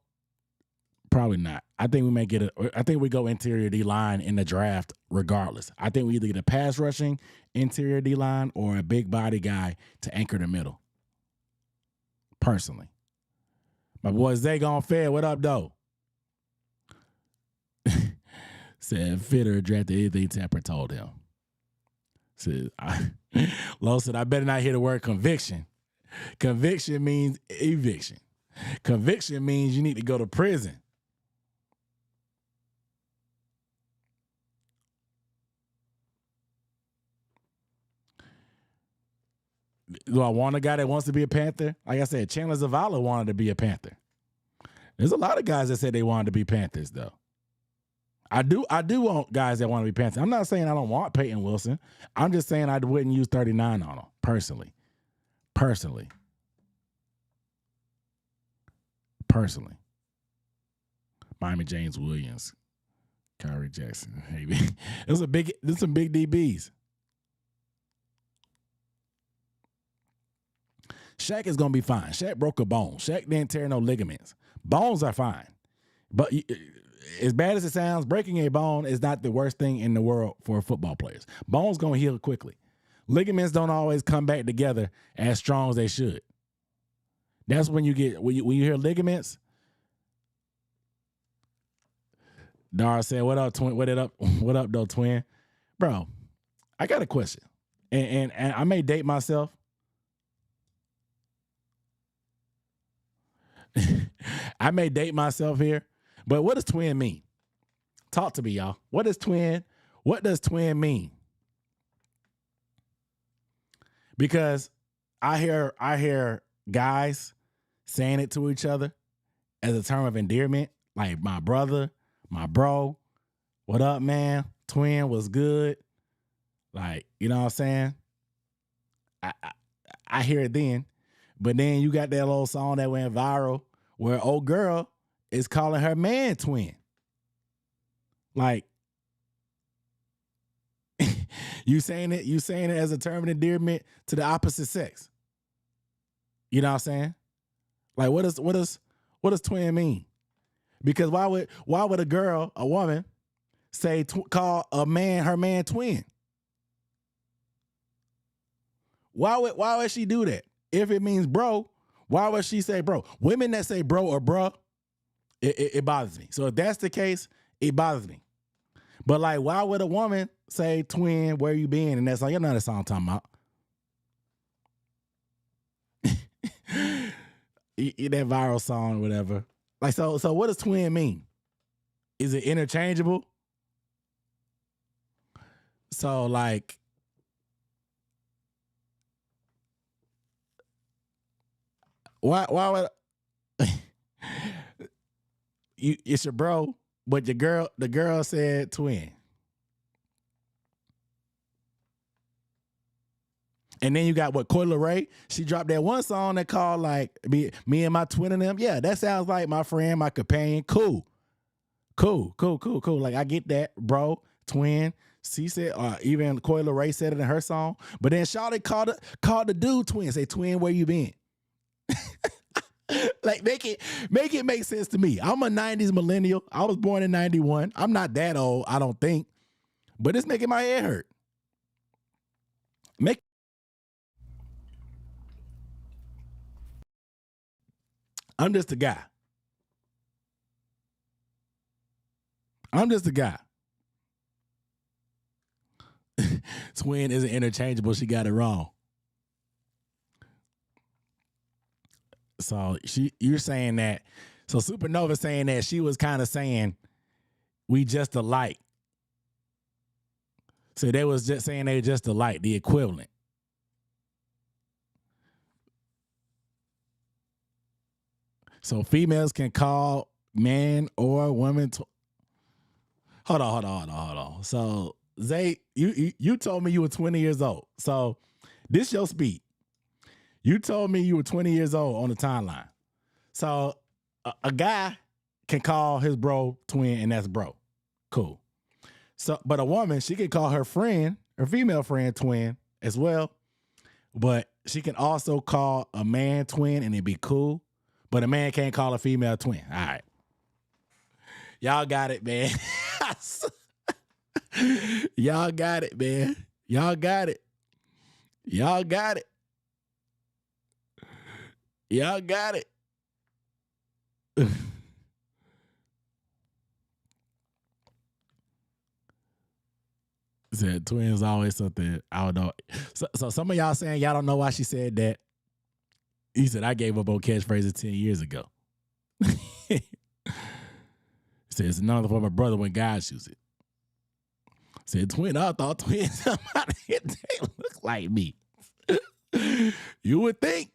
Probably not. I think we may get I think we go interior D line in the draft regardless. I think we either get a pass rushing interior D line or a big body guy to anchor the middle. Personally. My boy Zay gone fed. What up, though? Said Fitter drafted anything Tapper told him. Said, Lo said, I better not hear the word conviction. Conviction means eviction. Conviction means you need to go to prison. Do I want a guy that wants to be a Panther? Like I said, Chandler Zavala wanted to be a Panther. There's a lot of guys that said they wanted to be Panthers, though. I do want guys that want to be Panthers. I'm not saying I don't want Peyton Wilson. I'm just saying I wouldn't use 39 on him, personally. Miami James Williams, Kyrie Jackson, maybe. There's some big DBs. Shaq is going to be fine. Shaq broke a bone. Shaq didn't tear no ligaments. Bones are fine. But as bad as it sounds, breaking a bone is not the worst thing in the world for football players. Bones going to heal quickly. Ligaments don't always come back together as strong as they should. That's when you hear ligaments. Dara said, "What up, twin? What up, though, twin? Bro, I got a question, and I may date myself." I may date myself here, but what does twin mean? Talk to me, y'all. What does twin mean? Because I hear guys saying it to each other as a term of endearment, like my brother, my bro, What up, man? Twin was good. Like, you know what I'm saying? I, I I hear it then. But then you got that little song that went viral where old girl is calling her man twin. Like, you saying it as a term of endearment to the opposite sex. You know what I'm saying? Like what does twin mean? Because why would a woman say call a man her man twin? Why would she do that? If it means bro, why would she say bro? Women that say bro or bruh, it bothers me. So if that's the case, it bothers me. But like, why would a woman say twin, where you been? And that's like, you know the song I'm talking about. That viral song or whatever. Like, so what does twin mean? Is it interchangeable? So like, why would it's your bro, but the girl said twin. And then you got what, Coi Leray? She dropped that one song that called like me and my twin and them. Yeah, that sounds like my friend, my companion. Cool. Like I get that, bro. Twin. She said, even Coi Leray said it in her song. But then Shawty called the dude twin. Say, twin, where you been? Like make it make sense to me. I'm a 90s millennial. I was born in 91. I'm not that old, I don't think. But it's making my head hurt. I'm just a guy. Twin isn't interchangeable. She got it wrong. So you're saying that. So Supernova saying that she was kind of saying we just alike. So they was just saying they just alike, the equivalent. So females can call man or woman. Hold on. So Zay, you told me you were 20 years old. So this your speed. You told me you were 20 years old on the timeline. So a guy can call his bro twin, and that's bro. Cool. So, but a woman, she can call her friend, her female friend twin as well. But she can also call a man twin and it'd be cool. But a man can't call a female twin. All right. Y'all got it, man. Y'all got it, man. Y'all got it. Y'all got it. Y'all got it. Said twins always something. I don't know. So some of y'all saying y'all don't know why she said that. He said I gave up on catchphrases 10 years ago. Said it's another for my brother when guys use it. Said twin, I thought twins somebody they look like me. You would think.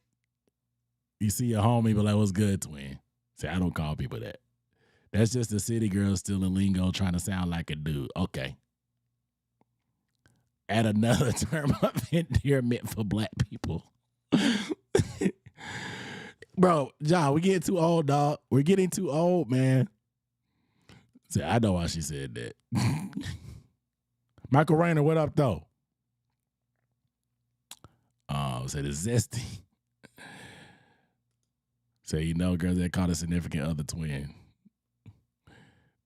You see your homie, but like, what's good, twin? Say, I don't call people that. That's just a city girl still in lingo trying to sound like a dude. Okay. Add another term of endearment for black people. Bro, John, we're getting too old, dog. We're getting too old, man. Say, I know why she said that. Michael Rayner, what up, though? Said it's zesty. So you know, girls that call a significant other twin.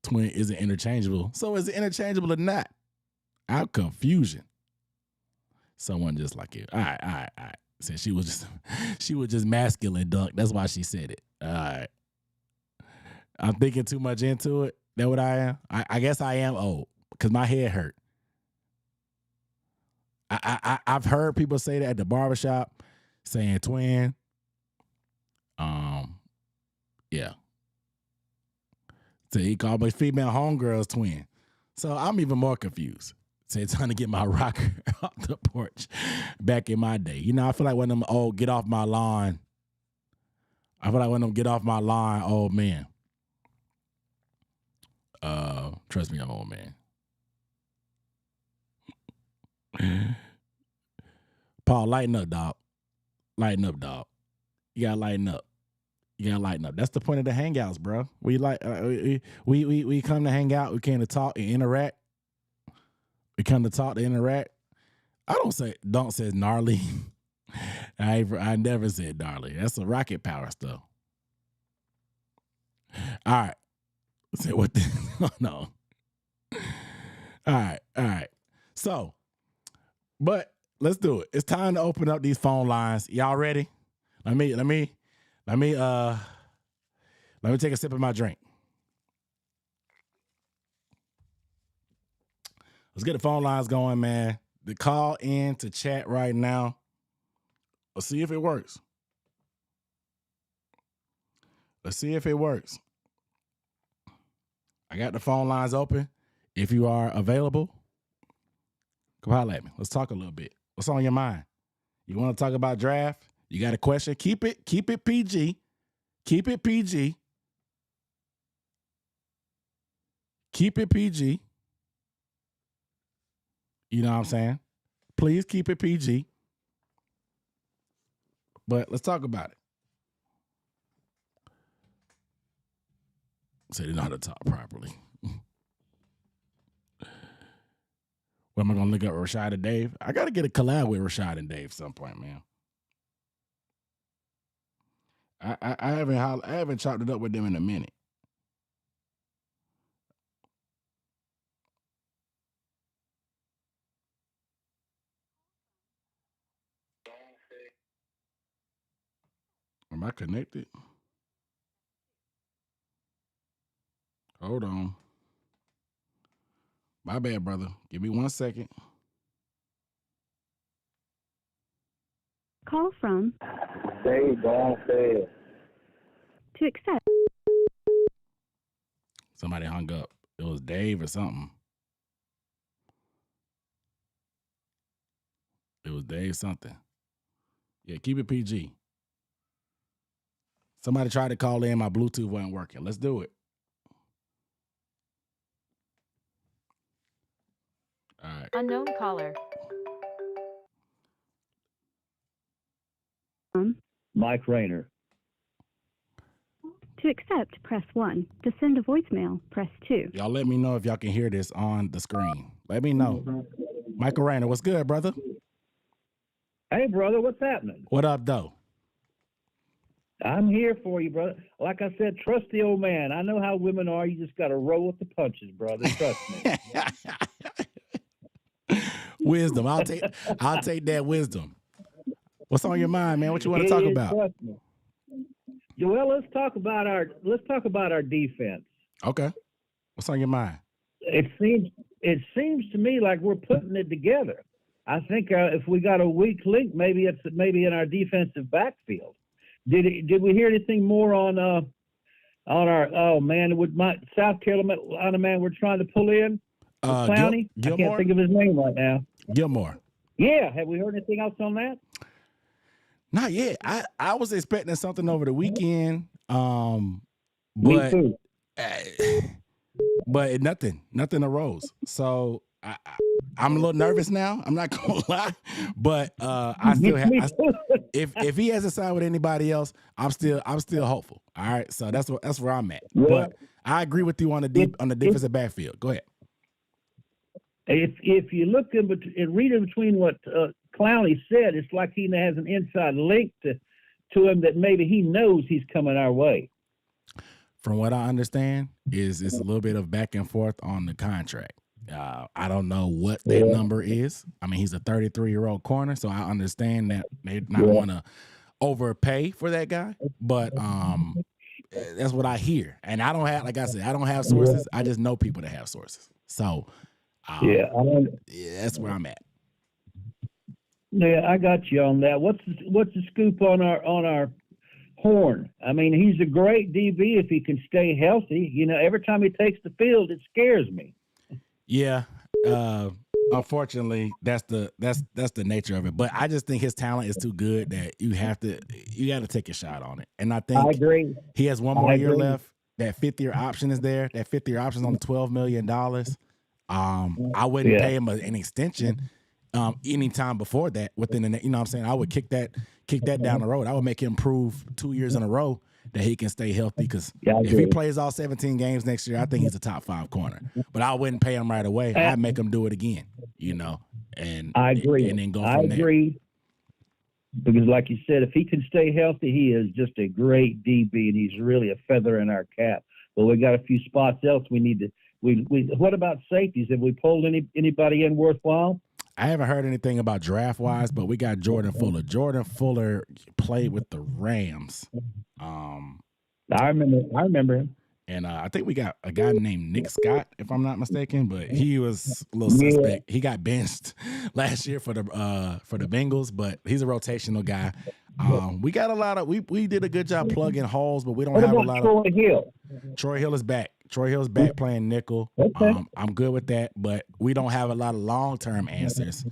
Twin isn't interchangeable. So is it interchangeable or not? Out confusion. Someone just like you. All right. Said she was just masculine dunk. That's why she said it. All right. I'm thinking too much into it. That what I am? I guess I am old because my head hurt. I've heard people say that at the barbershop, saying twin. Yeah. So he called my female homegirls twin. So I'm even more confused. So it's time to get my rocker off the porch back in my day. You know, I feel like one of them get off my lawn. I feel like one of them get off my lawn old men. Trust me, I'm old, man. Paul, lighten up, dog. Lighten up, dog. You gotta lighten up. You gotta lighten up. That's the point of the hangouts, bro. We we come to hang out. We came to talk and interact. We come to talk to interact. Don't say gnarly. I never said gnarly. That's a rocket power stuff. All right. Say what? No. All right. So, but let's do it. It's time to open up these phone lines. Y'all ready? Let me take a sip of my drink. Let's get the phone lines going, man. The call in to chat right now. Let's see if it works. I got the phone lines open. If you are available, come holler at me. Let's talk a little bit. What's on your mind? You want to talk about draft? You got a question? Keep it PG. Keep it PG. Keep it PG. You know what I'm saying? Please keep it PG. But let's talk about it. So they know how to talk properly. What am I gonna look up Rashad and Dave? I gotta get a collab with Rashad and Dave at some point, man. I haven't chopped it up with them in a minute. Am I connected? Hold on. My bad, brother. Give me 1 second. Call from Dave downstairs. to accept. Somebody hung up. It was Dave or something. It was Dave something. Yeah, keep it PG. Somebody tried to call in. My Bluetooth wasn't working. Let's do it. All right. Unknown caller. Mike Rayner. To accept, press 1. To send a voicemail, press 2. Y'all let me know if y'all can hear this on the screen. Let me know. Michael Rayner, what's good, brother? Hey, brother, what's happening? What up, though? I'm here for you, brother. Like I said, trust the old man. I know how women are. You just got to roll with the punches, brother. Trust me. Wisdom. I'll take that wisdom. What's on your mind, man? What you want to talk about? Trust me. Well, let's talk about our defense. Okay. What's on your mind? It seems to me like we're putting it together. I think if we got a weak link, maybe it's in our defensive backfield. Did we hear anything more on our with my South Carolina man we're trying to pull in? Clowney? I can't think of his name right now. Gilmore. Yeah. Have we heard anything else on that? Not yet. I was expecting something over the weekend. Me too. But nothing arose. So I'm a little nervous now. I'm not gonna lie, but I still have. If he hasn't signed with anybody else, I'm still hopeful. All right, so that's where I'm at. Yeah. But I agree with you on the defensive backfield. Go ahead. If you look and read in between what Clowney said, it's like he has an inside link to him that maybe he knows he's coming our way. From what I understand, it's a little bit of back and forth on the contract. I don't know what that number is. I mean, he's a 33-year-old corner, so I understand that they not want to overpay for that guy. But that's what I hear, and I don't have, like I said, I don't have sources. I just know people that have sources. So that's where I'm at. Yeah, I got you on that. What's the scoop on our Horn? I mean, he's a great DB if he can stay healthy. You know, every time he takes the field, it scares me. Yeah. Unfortunately, that's the nature of it. But I just think his talent is too good that you got to take a shot on it. And I think I agree. He has one more year left. that fifth-year option is there. That fifth-year option is on $12 million. I wouldn't pay him an extension anytime before that. Within the, you know what I'm saying? I would kick that down the road. I would make him prove 2 years in a row that he can stay healthy. Because if he plays all 17 games next year, I think he's a top 5 corner. But I wouldn't pay him right away. I'd make him do it again. You know, and I agree. And then go from there. I agree. Because, like you said, if he can stay healthy, he is just a great DB, and he's really a feather in our cap. But we got a few spots else we need to. What about safeties? Have we pulled anybody in worthwhile? I haven't heard anything about draft wise, but we got Jordan Fuller. Jordan Fuller played with the Rams. I remember him. And I think we got a guy named Nick Scott, if I'm not mistaken, but he was a little suspect. He got benched last year for the Bengals, but he's a rotational guy. We got a lot of we did a good job plugging holes, but we don't have a lot Troy Hill? Troy Hill is back. Troy Hill's back playing nickel. Okay. I'm good with that, but we don't have a lot of long-term answers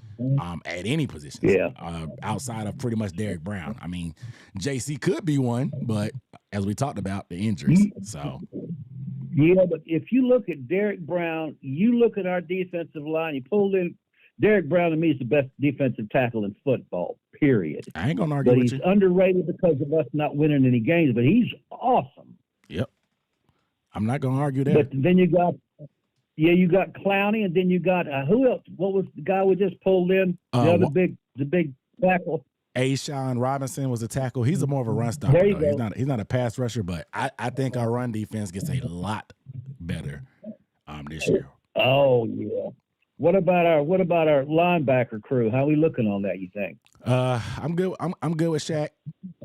at any position. Outside of pretty much Derek Brown. I mean, JC could be one, but as we talked about, the injuries. So yeah, but if you look at Derek Brown, you look at our defensive line, you pulled in Derek Brown. To me, is the best defensive tackle in football, period. I ain't gonna argue but with you. He's underrated because of us not winning any games, but he's awesome. Yep. I'm not gonna argue that. But then you got Clowney, and then you got who else? What was the guy we just pulled in? The big tackle. Ashawn Robinson was a tackle. He's more of a run stopper. There you go. He's not a pass rusher, but I think our run defense gets a lot better this year. Oh yeah. What about our linebacker crew? How are we looking on that, you think? I'm good. I'm good with Shaq.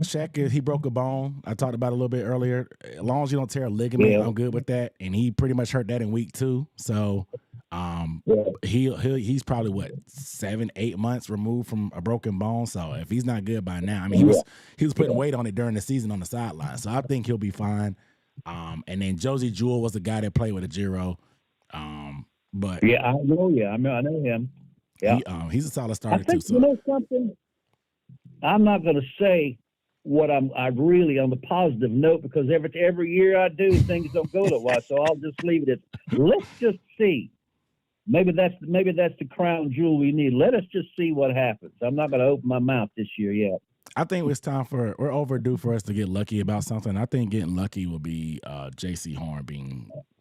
Shaq, he broke a bone. I talked about it a little bit earlier. As long as you don't tear a ligament, I'm good with that. And he pretty much hurt that in week 2. So he's probably 7-8 months removed from a broken bone. So if he's not good by now, I mean he was putting weight on it during the season on the sideline. So I think he'll be fine. And then Josie Jewell was the guy that played with a Giro. But I know him. Yeah, he's a solid starter too. So. You know something? I'm not going to say what I really on the positive note, because every year I do, things don't go that way. So I'll just leave it at, let's just see. Maybe that's the crown jewel we need. Let us just see what happens. I'm not going to open my mouth this year yet. I think it's time we're overdue for us to get lucky about something. I think getting lucky will be J.C. Horn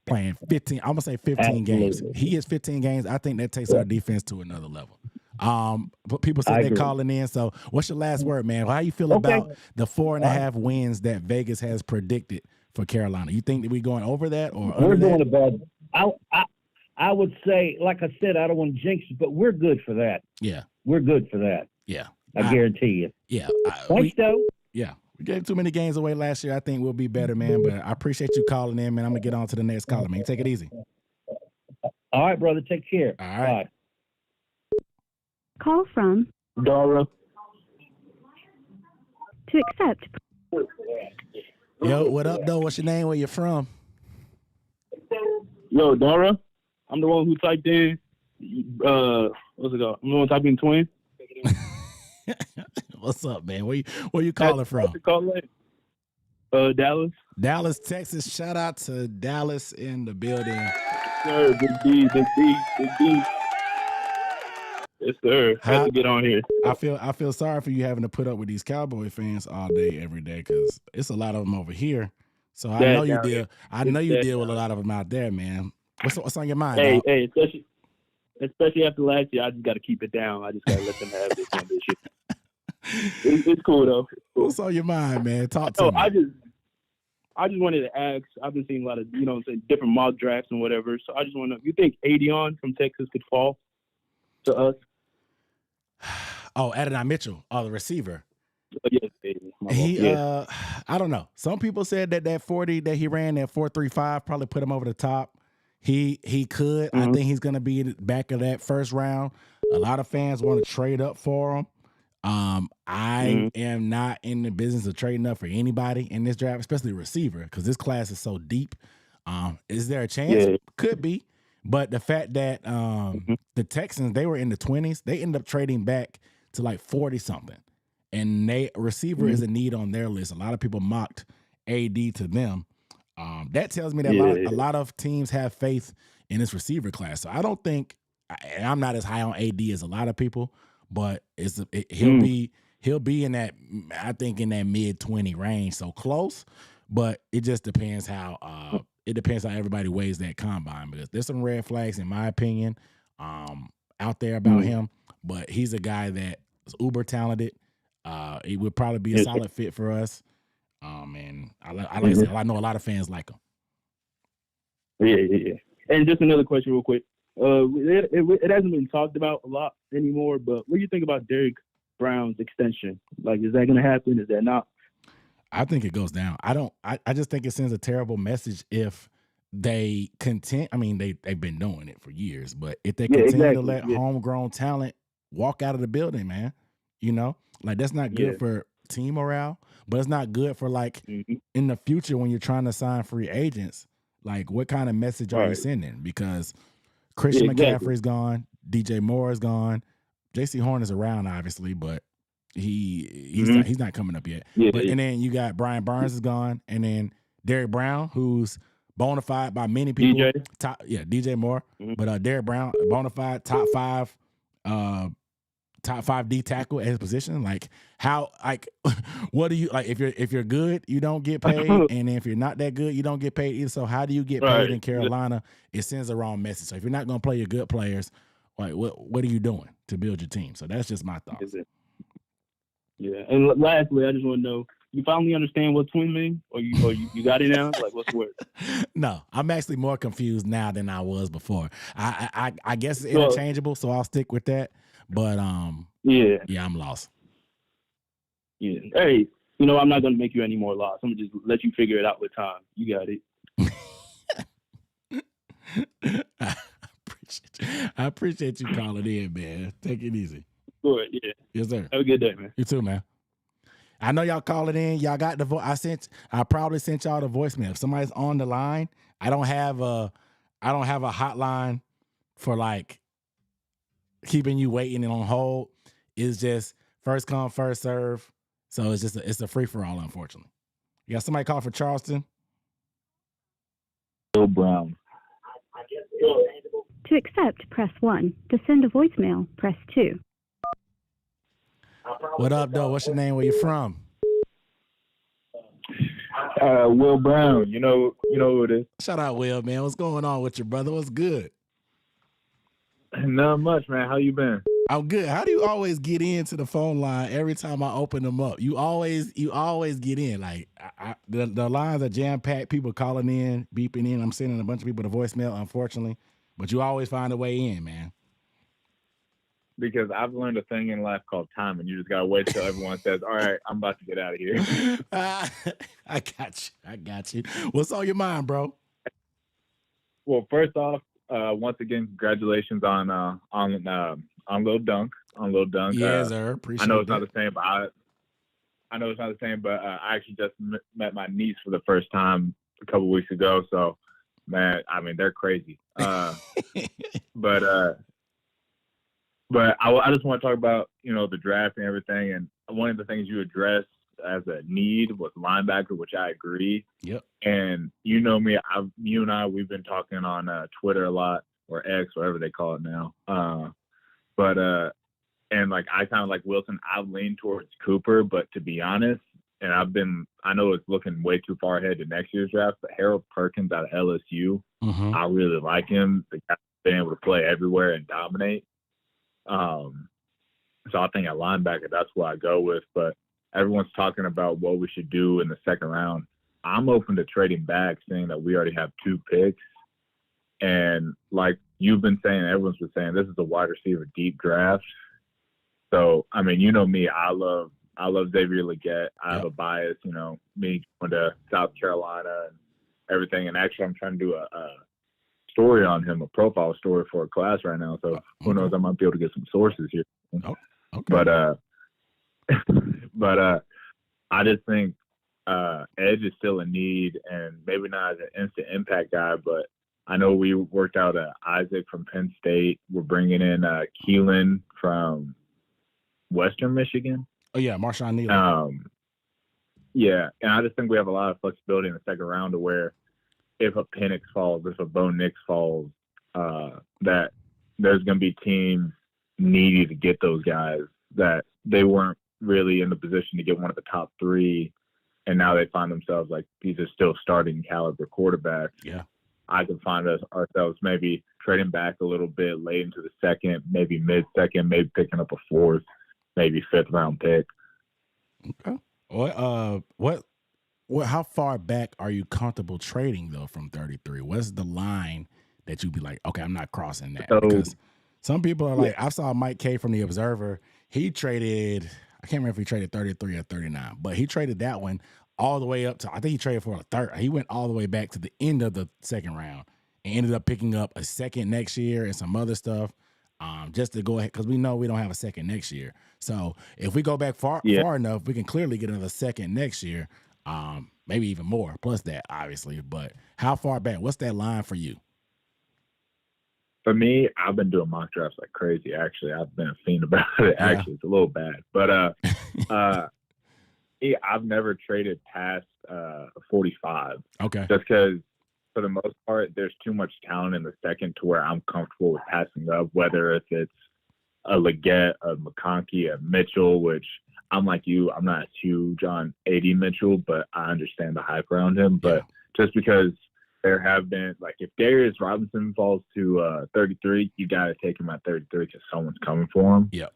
playing 15. I'm gonna say 15 games. He is 15 games. I think that takes our defense to another level. But people say they're calling in. So what's your last word, man? How you feel about the 4.5 wins that Vegas has predicted for Carolina? You think that we're going over that or we're under going that? above? I would say, like I said, I don't want to jinx it, but we're good for that. Yeah, we're good for that. Yeah, I guarantee you. Yeah, thanks, though. Yeah. We gave too many games away last year. I think we'll be better, man. But I appreciate you calling in, man. I'm going to get on to the next caller, man. Take it easy. All right, brother. Take care. All right. Bye. Call from Dara. To accept. Yo, what up, though? What's your name? Where you from? Yo, Dara. I'm the one who typed in, what's it called? I'm the one typing twin. What's up, man? Where you calling from? Dallas. Dallas, Texas. Shout out to Dallas in the building. Yes, sir. Big D. Yes, sir. Had to get on here. I feel sorry for you having to put up with these Cowboy fans all day, every day, because it's a lot of them over here. So I know you deal. I know you deal with a lot of them out there, man. What's on your mind? Hey, especially after last year, I just got to keep it down. I just got to let them have this ambition. It's cool though. What's on your mind, man? Talk to me. I just wanted to ask. I've been seeing a lot of different mock drafts and whatever. So I just want to know. You think Adion from Texas could fall to us? Oh, Adonai Mitchell, the receiver. Yes, I don't know. Some people said that 40 that he ran, that 4.35, probably put him over the top. He could. I think he's going to be back of that first round. A lot of fans want to trade up for him. I am not in the business of trading up for anybody in this draft, especially a receiver, because this class is so deep. Is there a chance? Yeah. Could be. But the fact that the Texans, they were in the 20s, they ended up trading back to like 40-something. And receiver is a need on their list. A lot of people mocked AD to them. That tells me that a lot of teams have faith in this receiver class. So I don't think I'm not as high on AD as a lot of people, but he'll be in that, I think, in that mid-20 range, so close. But it just depends how everybody weighs that combine, because there's some red flags in my opinion out there about him. But he's a guy that is uber talented. He would probably be a solid fit for us. And I know a lot of fans like him. Yeah. And just another question real quick. It hasn't been talked about a lot anymore, but what do you think about Derrick Brown's extension? Like, is that going to happen? Is that not? I think it goes down. I just think it sends a terrible message if they they've been doing it for years, but if they continue to let homegrown talent walk out of the building, man, like that's not good for team morale, but it's not good for in the future when you're trying to sign free agents. Like, what kind of message are you sending? Because Christian McCaffrey's gone, DJ Moore is gone, J.C. Horn is around, obviously, but he's not coming up yet. And then you got Brian Barnes is gone, and then Derrick Brown, who's bona fide by many people. DJ Moore, but Derrick Brown, bona fide top five D tackle at his position. Like, how, what do you, if you're good, you don't get paid, and if you're not that good, you don't get paid either. So how do you get paid in Carolina? It sends the wrong message. So if you're not going to play your good players, like, what are you doing to build your team? So that's just my thoughts. Yeah, and lastly, I just want to know, you finally understand what twin mean, or you got it now? Like, what's the word? No, I'm actually more confused now than I was before. I guess it's interchangeable, so I'll stick with that. But I'm lost. Yeah. Hey, I'm not gonna make you any more lost. I'm gonna just let you figure it out with time. You got it. I appreciate you calling in, man. Take it easy. Good. Yeah. Yes, sir. Have a good day, man. You too, man. I know y'all calling in. Y'all got the voice. I probably sent y'all the voicemail. If somebody's on the line, I don't have a hotline for keeping you waiting and on hold. It's just first come, first serve. So it's a free for all, unfortunately. You got somebody call for Charleston? Will Brown. To accept, press 1. To send a voicemail, press 2. What up, though? What's your name? Where you from? Will Brown. You know who it is. Shout out, Will, man. What's going on with your brother? What's good? Not much, man. How you been? I'm good. How do you always get into the phone line every time I open them up? You always get in. Like, the lines are jam packed. People calling in, beeping in. I'm sending a bunch of people to voicemail, unfortunately, but you always find a way in, man. Because I've learned a thing in life called time, and you just gotta wait till everyone says, "All right, I'm about to get out of here." I got you. What's on your mind, bro? Well, first off, once again, congratulations on Lil Dunk. Yes, sir. Appreciate it. I know it's not the same, but I actually just met my niece for the first time a couple weeks ago. So, man, I mean, they're crazy. But I just want to talk about, the draft and everything. And one of the things you addressed as a need was linebacker, which I agree. Yep. And you know me, you and I, we've been talking on Twitter a lot, or X, whatever they call it now. And I kind of like Wilson, I lean towards Cooper, but to be honest, and I know it's looking way too far ahead to next year's draft, but Harold Perkins out of LSU, I really like him. The guy's been able to play everywhere and dominate. So I think at linebacker, that's what I go with. But everyone's talking about what we should do in the second round. I'm open to trading back, saying that we already have 2 picks. And like you've been saying, everyone's been saying, this is a wide receiver deep draft. So, I mean, you know me, I love Xavier Legette. I have a bias, me going to South Carolina and everything. And actually, I'm trying to do a story on him, a profile story for a class right now. So who knows, I might be able to get some sources here. Oh, okay. But I just think edge is still a need, and maybe not as an instant impact guy, but I know we worked out Isaac from Penn State. We're bringing in Keelan from Western Michigan. Oh yeah, Marshawn Neal. Yeah, and I just think we have a lot of flexibility in the second round to where if a Penix falls, if a Bo Nix falls, that there's going to be teams needy to get those guys that they weren't really in the position to get one of the top three, and now they find themselves like these are still starting caliber quarterbacks. Yeah. I could find ourselves maybe trading back a little bit late into the second, maybe mid-second, maybe picking up a fourth, maybe fifth-round pick. Okay. What? How far back are you comfortable trading though from 33? What's the line that you'd be like, okay, I'm not crossing that? So, because some people are like, I saw Mike K from the Observer. He traded, I can't remember if he traded 33 or 39, but he traded that one all the way up to, I think he traded for a third. He went all the way back to the end of the second round and ended up picking up a second next year and some other stuff. Just to go ahead, because we know we don't have a second next year. So if we go back far enough, we can clearly get another second next year, maybe even more, plus that, obviously. But how far back? What's that line for you? For me, I've been doing mock drafts like crazy, actually. I've been a fiend about it. Yeah. Actually, it's a little bad. But I've never traded past 45. Okay. Just because, for the most part, there's too much talent in the second to where I'm comfortable with passing up, whether if it's a Leggett, a McConkey, a Mitchell, which I'm like you, I'm not huge on AD Mitchell, but I understand the hype around him. But just because there have been, like, if Darius Robinson falls to 33, you got to take him at 33 because someone's coming for him. Yeah.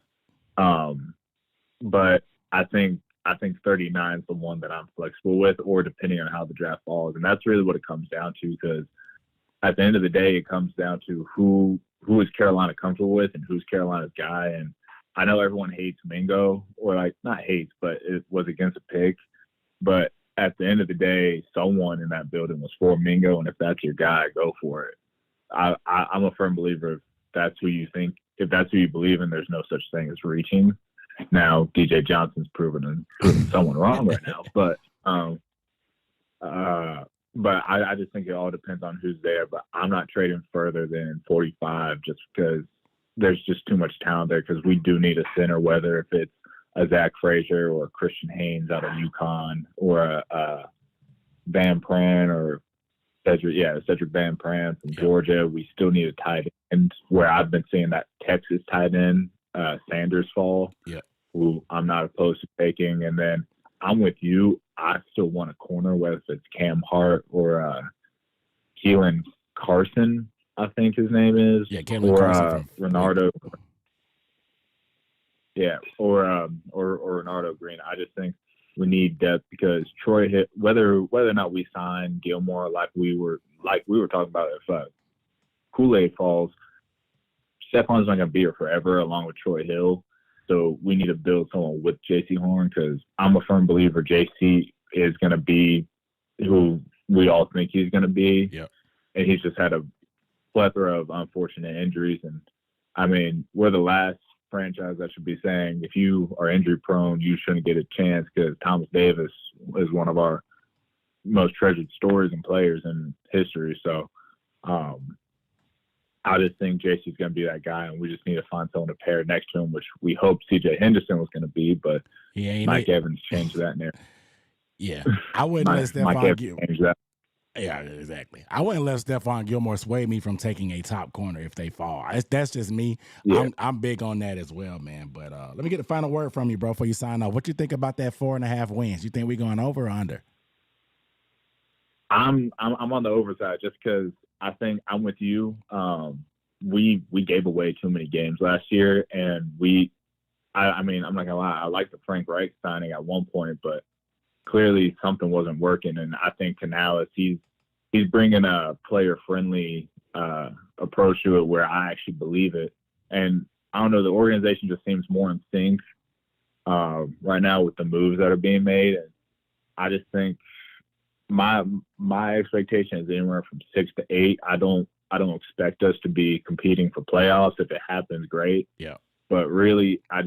But I think 39 is the one that I'm flexible with, or depending on how the draft falls. And that's really what it comes down to, because at the end of the day, it comes down to who is Carolina comfortable with and who's Carolina's guy. And I know everyone hates Mingo, or like not hates, but it was against a pick. But at the end of the day, someone in that building was for Mingo, and if that's your guy, go for it. I'm a firm believer if that's who you think, if that's who you believe in, there's no such thing as reaching. Now, DJ Johnson's proven someone wrong right now, but I just think it all depends on who's there. But I'm not trading further than 45 just because there's just too much talent there, because we do need a center, whether if it's a Zach Frazier or Christian Haynes out of UConn, or a Van Pran, or Cedric Van Pran from Georgia. We still need a tight end, where I've been seeing that Texas tight end, Sanders fall, who I'm not opposed to taking. And then I'm with you. I still want a corner, whether it's Cam Hart or Keelan Carson, I think his name is. Yeah, Keelan Carson. Renardo. Yeah, or Renardo Green. I just think we need depth, because Troy hit, whether or not we sign Gilmore, like we were talking about, if Kool-Aid falls, Stephon's not going to be here forever, along with Troy Hill. So we need to build someone with J.C. Horn, because I'm a firm believer J.C. is going to be who we all think he's going to be. Yep. And he's just had a plethora of unfortunate injuries. And, I mean, we're the last franchise that should be saying, if you are injury prone, you shouldn't get a chance, because Thomas Davis is one of our most treasured stories and players in history. So I just think JC's going to be that guy, and we just need to find someone to pair next to him, which we hope CJ Henderson was going to be, but Mike Evans changed that narrative. Yeah, I wouldn't let Stephon change that. Yeah, exactly. I wouldn't let Stephon Gilmore sway me from taking a top corner if they fall. That's just me. Yeah. I'm big on that as well, man. But let me get the final word from you, bro, before you sign off. What you think about that 4.5 wins? You think we going over or under? I'm on the over side, just because I think I'm with you. We gave away too many games last year, and I mean, I'm not gonna lie, I like the Frank Reich signing at one point, but clearly something wasn't working. And I think Canales, he's bringing a player-friendly approach to it, where I actually believe it. And I don't know, the organization just seems more in sync right now with the moves that are being made. And I just think my expectation is anywhere from 6 to 8. I don't expect us to be competing for playoffs. If it happens, great. Yeah. But really, I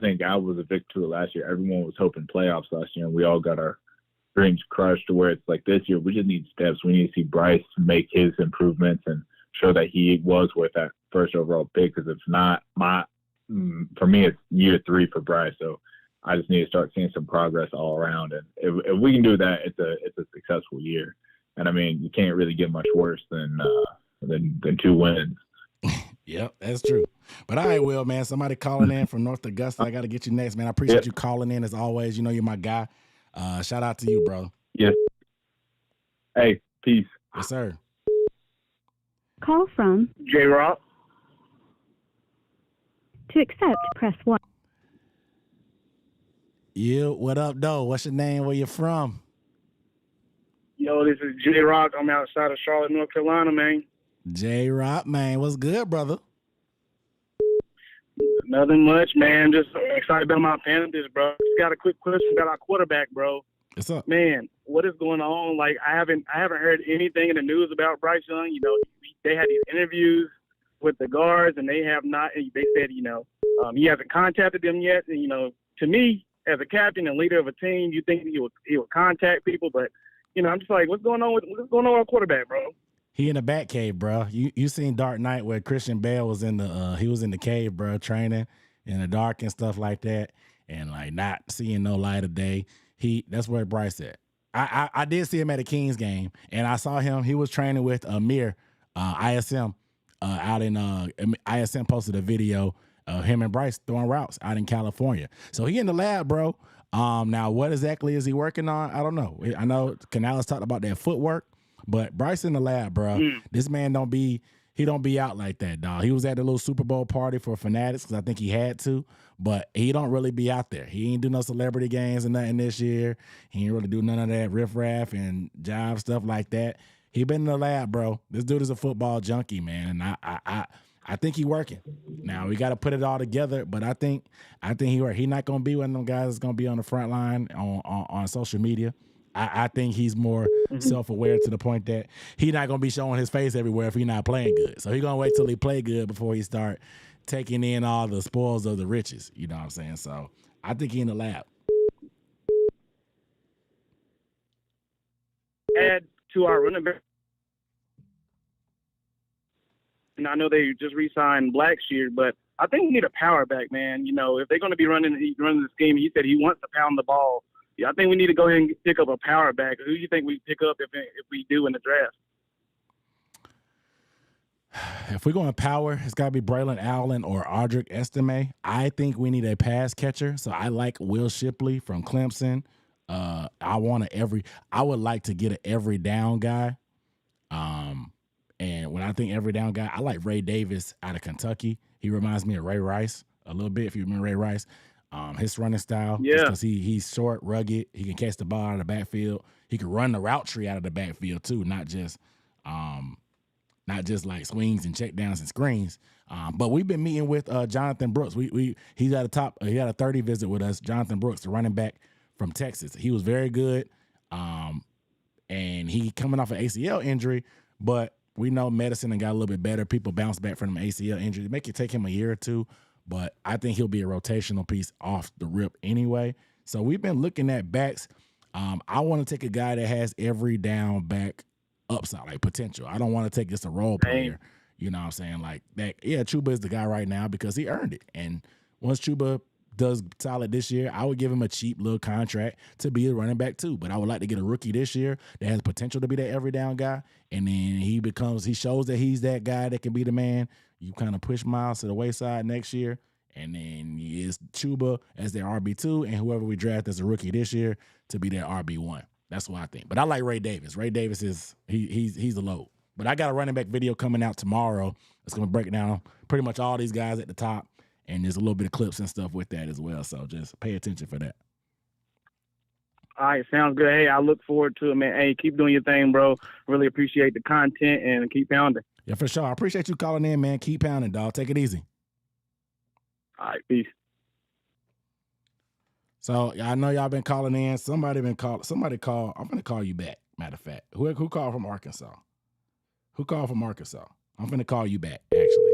think I was a victim to it last year. Everyone was hoping playoffs last year, and we all got our dreams crushed, to where it's like this year we just need steps. We need to see Bryce make his improvements and show that he was worth that first overall pick. Because if not, for me, it's year 3 for Bryce. So I just need to start seeing some progress all around. And if we can do that, it's a successful year. And I mean, you can't really get much worse than 2 wins. Yep, that's true. But all right, Will, man, somebody calling in from North Augusta. I got to get you next, man. I appreciate you calling in as always. You know you're my guy. Shout out to you, bro. Yes. Hey, peace. Yes, sir. Call from J-Rock. to accept, press 1. You, what up, though? What's your name? Where you from? Yo, this is J-Rock. I'm outside of Charlotte, North Carolina, man. J-Rock, man. What's good, brother? Nothing much, man. Just excited about my Panthers, bro. Just got a quick question about our quarterback, bro. What's up? Man, what is going on? Like, I haven't heard anything in the news about Bryce Young. You know, they had these interviews with the guards, and they have not. They said, you know, he hasn't contacted them yet. And, you know, to me, as a captain and leader of a team, you think he would contact people, but you know, I'm just like, what's going on with our quarterback, bro? He in the bat cave, bro. You seen Dark Knight where Christian Bale was in the cave, bro, training in the dark and stuff like that, and like not seeing no light of day. That's where Bryce at. I did see him at a Kings game, and I saw him. He was training with Amir, ISM, out in ISM posted a video of him and Bryce throwing routes out in California. So he in the lab, bro. Now what exactly is he working on? I don't know. I know Canales talked about that footwork, but Bryce in the lab, bro. This man don't be out like that, dog. He was at the little Super Bowl party for Fanatics because I think he had to, but he don't really be out there. He ain't do no celebrity games or nothing this year. He ain't really do none of that riffraff and jive stuff like that. He been in the lab, bro. This dude is a football junkie, man, and I think he working. Now we got to put it all together, but I think he work. He not gonna be one of them guys that's gonna be on the front line on social media. I think he's more self-aware to the point that he not gonna be showing his face everywhere if he not playing good. So he gonna wait till he play good before he start taking in all the spoils of the riches. You know what I'm saying? So I think he in the lab. Add to our running back. And I know they just re-signed Blackshear, but I think we need a power back, man. You know, if they're going to be running the scheme, he said he wants to pound the ball. Yeah, I think we need to go ahead and pick up a power back. Who do you think we pick up if we do in the draft? If we're going power, it's got to be Braylon Allen or Audric Estime. I think we need a pass catcher. So I like Will Shipley from Clemson. I would like to get an every down guy. And when I think every down guy, I like Ray Davis out of Kentucky. He reminds me of Ray Rice a little bit, if you remember Ray Rice. His running style, because he's short, rugged. He can catch the ball out of the backfield. He can run the route tree out of the backfield too, not just like swings and check downs and screens. But we've been meeting with Jonathan Brooks. He's at he had a 30 visit with us. Jonathan Brooks, the running back from Texas. He was very good, and he coming off an ACL injury, but we know medicine and got a little bit better. People bounce back from an ACL injury. It may take him a year or two, but I think he'll be a rotational piece off the rip anyway. So we've been looking at backs. I want to take a guy that has every down back upside, like potential. I don't want to take just a role player. You know what I'm saying? Like that. Yeah, Chuba is the guy right now because he earned it. And once Chuba does solid this year, I would give him a cheap little contract to be a running back too. But I would like to get a rookie this year that has potential to be that every down guy. And then he shows that he's that guy that can be the man. You kind of push Miles to the wayside next year. And then it's Chuba as their RB2 and whoever we draft as a rookie this year to be their RB1. That's what I think. But I like Ray Davis. Ray Davis he's the load. But I got a running back video coming out tomorrow. It's going to break down pretty much all these guys at the top. And there's a little bit of clips and stuff with that as well. So just pay attention for that. All right, sounds good. Hey, I look forward to it, man. Hey, keep doing your thing, bro. Really appreciate the content and keep pounding. Yeah, for sure. I appreciate you calling in, man. Keep pounding, dog. Take it easy. All right, peace. So I know y'all been calling in. Somebody called. I'm gonna call you back. Matter of fact, who called from Arkansas? Who called from Arkansas? I'm gonna call you back actually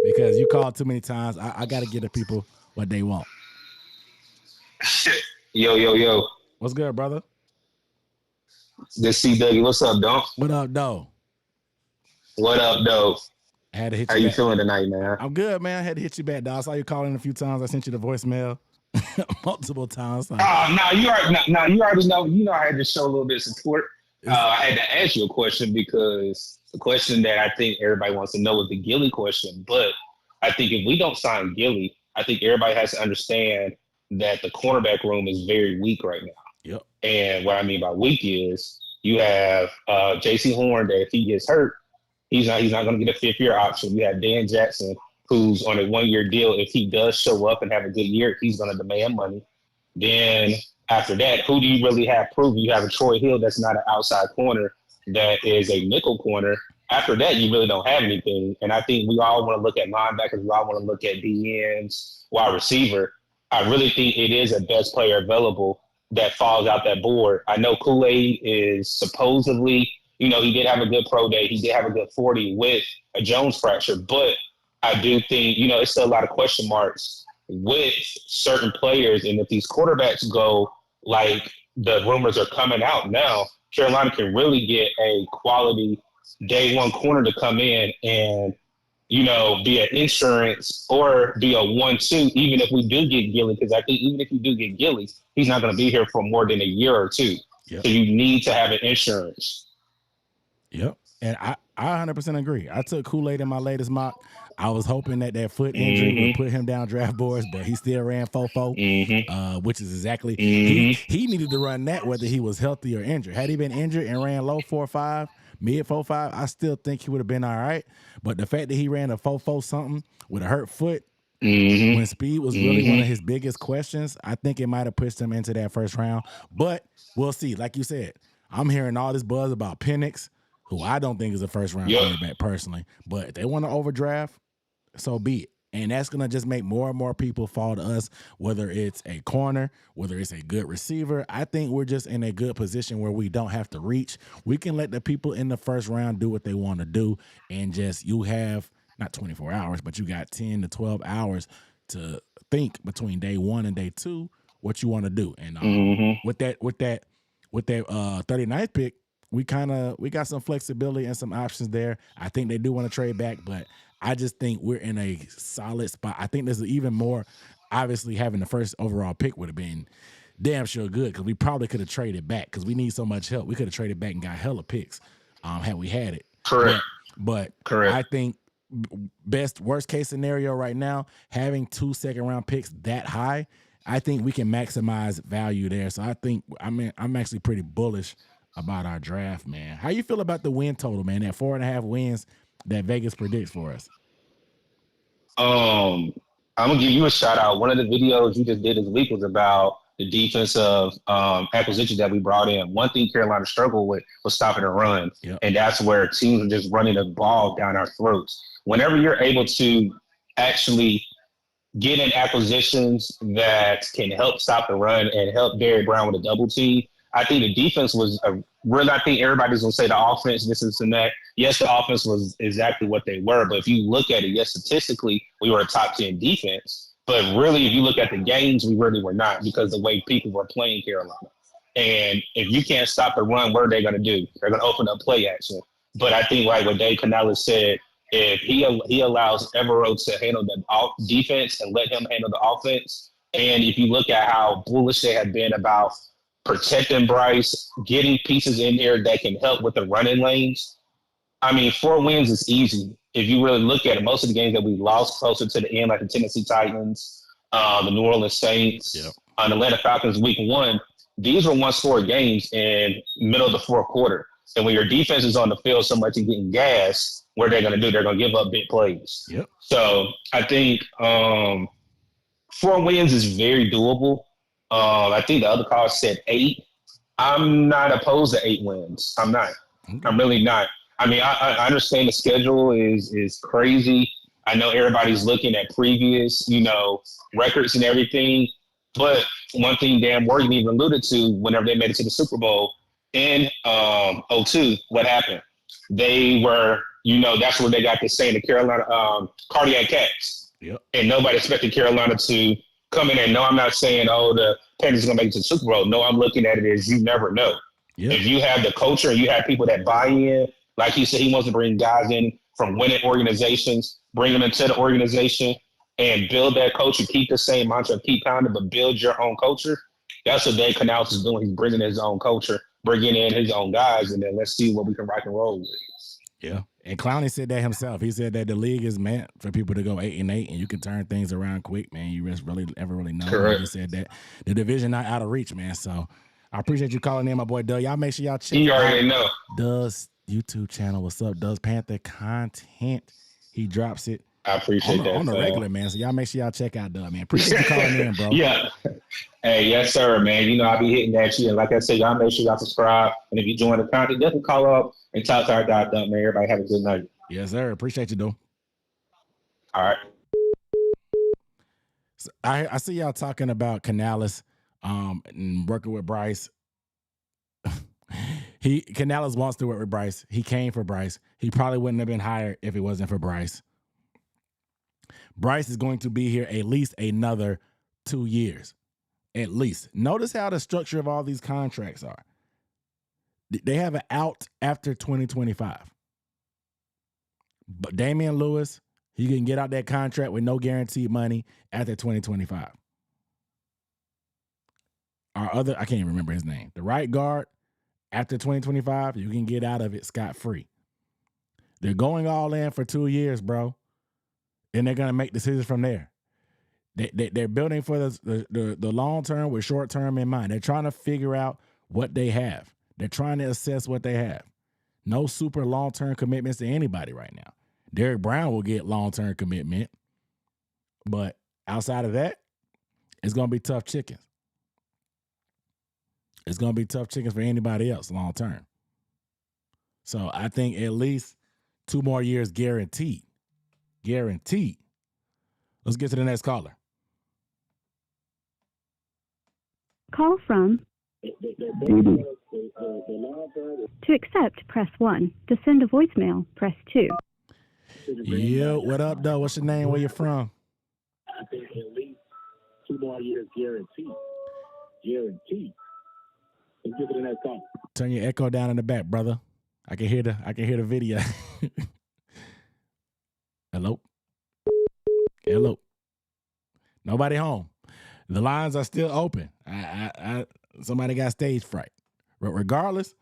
because you called too many times. I gotta get the people what they want. Yo. What's good, brother? This C Dougie. What's up, Dom? What up, though? What up, though? I had to hit you. How you back. feeling tonight, man? I'm good, man. I had to hit you back, dog. I saw you calling a few times. I sent you the voicemail multiple times. Like, you already know. You know, I had to show a little bit of support I had to ask you a question because the question that I think everybody wants to know is the Gilly question. But I think if we don't sign Gilly, I think everybody has to understand that the cornerback room is very weak right now. Yep. And what I mean by weak is you have J.C. Horn that if he gets hurt, he's not going to get a fifth-year option. You have Dan Jackson, who's on a one-year deal. If he does show up and have a good year, he's going to demand money. Then after that, who do you really have proven? You have a Troy Hill that's not an outside corner, that is a nickel corner. After that, you really don't have anything. And I think we all want to look at linebackers. We all want to look at DNs, wide receiver. I really think it is a best player available that falls out that board. I know Kool-Aid is supposedly, he did have a good pro day. He did have a good 40 with a Jones fracture. But I do think, it's still a lot of question marks with certain players. And if these quarterbacks go like the rumors are coming out now, Carolina can really get a quality day one corner to come in and, be an insurance or be a 1-2, even if we do get Gilly, because I think even if you do get Gilly, he's not going to be here for more than a year or two. Yep. So you need to have an insurance. Yep. And I 100% agree. I took Kool-Aid in my latest mock. I was hoping that foot injury would put him down draft boards, but he still ran 4.4, which is exactly he needed to run that whether he was healthy or injured. Had he been injured and ran low 4.5, mid 4.5, I still think he would have been all right. But the fact that he ran a 4.4 something with a hurt foot when speed was really one of his biggest questions, I think it might have pushed him into that first round. But we'll see. Like you said, I'm hearing all this buzz about Penix, who I don't think is a first-round quarterback personally. But if they want to overdraft, so be it. And that's going to just make more and more people fall to us, whether it's a corner, whether it's a good receiver. I think we're just in a good position where we don't have to reach. We can let the people in the first round do what they want to do, and just you have not 24 hours, but you got 10 to 12 hours to think between day one and day two what you want to do. And with that 39th pick, we got some flexibility and some options there. I think they do want to trade back, but I just think we're in a solid spot. I think there's even more. Obviously, having the first overall pick would have been damn sure good because we probably could have traded back because we need so much help. We could have traded back and got hella picks had we had it. Correct. But Correct. I think worst case scenario right now, having 2 second-round picks that high, I think we can maximize value there. So I think I'm actually pretty bullish about our draft, man. How you feel about the win total, man? That 4.5 wins that Vegas predicts for us. I'm gonna give you a shout out. One of the videos you just did this week was about the defensive acquisition that we brought in. One thing Carolina struggled with was stopping the run, and that's where teams are just running the ball down our throats. Whenever you're able to actually get in acquisitions that can help stop the run and help Barry Brown with a double team, I think the defense was I think everybody's going to say the offense, this and that. Yes, the offense was exactly what they were. But if you look at it, yes, statistically, we were a top 10 defense. But really, if you look at the games, we really were not because the way people were playing Carolina. And if you can't stop the run, what are they going to do? They're going to open up play action. But I think like what Dave Canales said, if he allows Evero to handle the defense and let him handle the offense, and if you look at how bullish they have been about protecting Bryce, getting pieces in there that can help with the running lanes. 4 wins is easy. If you really look at it, most of the games that we lost closer to the end, like the Tennessee Titans, the New Orleans Saints, the Atlanta Falcons week 1, these were one-score games in middle of the fourth quarter. And when your defense is on the field so much and getting gas, what are they going to do? They're going to give up big plays. So I think 4 wins is very doable. I think the other call said 8. I'm not opposed to 8 wins. I'm not. I'm really not. I understand the schedule is crazy. I know everybody's looking at previous, records and everything. But one thing Dan Morgan even alluded to whenever they made it to the Super Bowl in 2002, what happened? They were, that's where they got this saying, the Carolina cardiac cats. And nobody expected Carolina to come in and no, I'm not saying, the Panthers are going to make it to the Super Bowl. No, I'm looking at it as you never know. If you have the culture and you have people that buy in, like he said, he wants to bring guys in from winning organizations, bring them into the organization and build that culture, keep the same mantra, keep pounding, but build your own culture. That's what Dave Canales is doing. He's bringing his own culture, bringing in his own guys, and then let's see what we can rock and roll with. Yeah. And Clowney said that himself. He said that the league is meant for people to go 8-8, and you can turn things around quick, man. You just really ever really know. Correct. He said that the division not out of reach, man. So I appreciate you calling in, my boy Doug. Y'all make sure y'all check You out already know. Doug's YouTube channel. What's up, Doug's Panther content? He drops it. I appreciate that on the regular, man. So y'all make sure y'all check out Doug, man. Appreciate you calling in, bro. Yeah. Hey, yes, sir, man. You know, I'll be hitting that shit. And like I said, y'all make sure y'all subscribe. And if you join the content, definitely call up and talk to our Doug, man. Everybody have a good night. Yes, sir. Appreciate you, though. All right. So I see y'all talking about Canales and working with Bryce. Canales wants to work with Bryce. He came for Bryce. He probably wouldn't have been hired if it wasn't for Bryce. Bryce is going to be here at least another 2 years. At least. Notice how the structure of all these contracts are. They have an out after 2025. But Damian Lewis, he can get out that contract with no guaranteed money after 2025. Our other, I can't even remember his name. The right guard, after 2025, you can get out of it scot-free. They're going all in for 2 years, bro. And they're going to make decisions from there. They're building for the long term with short term in mind. They're trying to figure out what they have. They're trying to assess what they have. No super long term commitments to anybody right now. Derek Brown will get long term commitment, but outside of that, it's going to be tough chickens. It's going to be tough chickens for anybody else long term. So I think at least 2 more years guaranteed. Guaranteed. Let's get to the next caller. Call from. To accept, press 1. To send a voicemail, press 2. Yo, what up, though? What's your name? Where you from? I think at least 2 more years guaranteed. Guaranteed. Let's get to the next call. Turn your echo down in the back, brother. I can hear the video. Hello? Hello? Nobody home. The lines are still open. Somebody got stage fright. But regardless,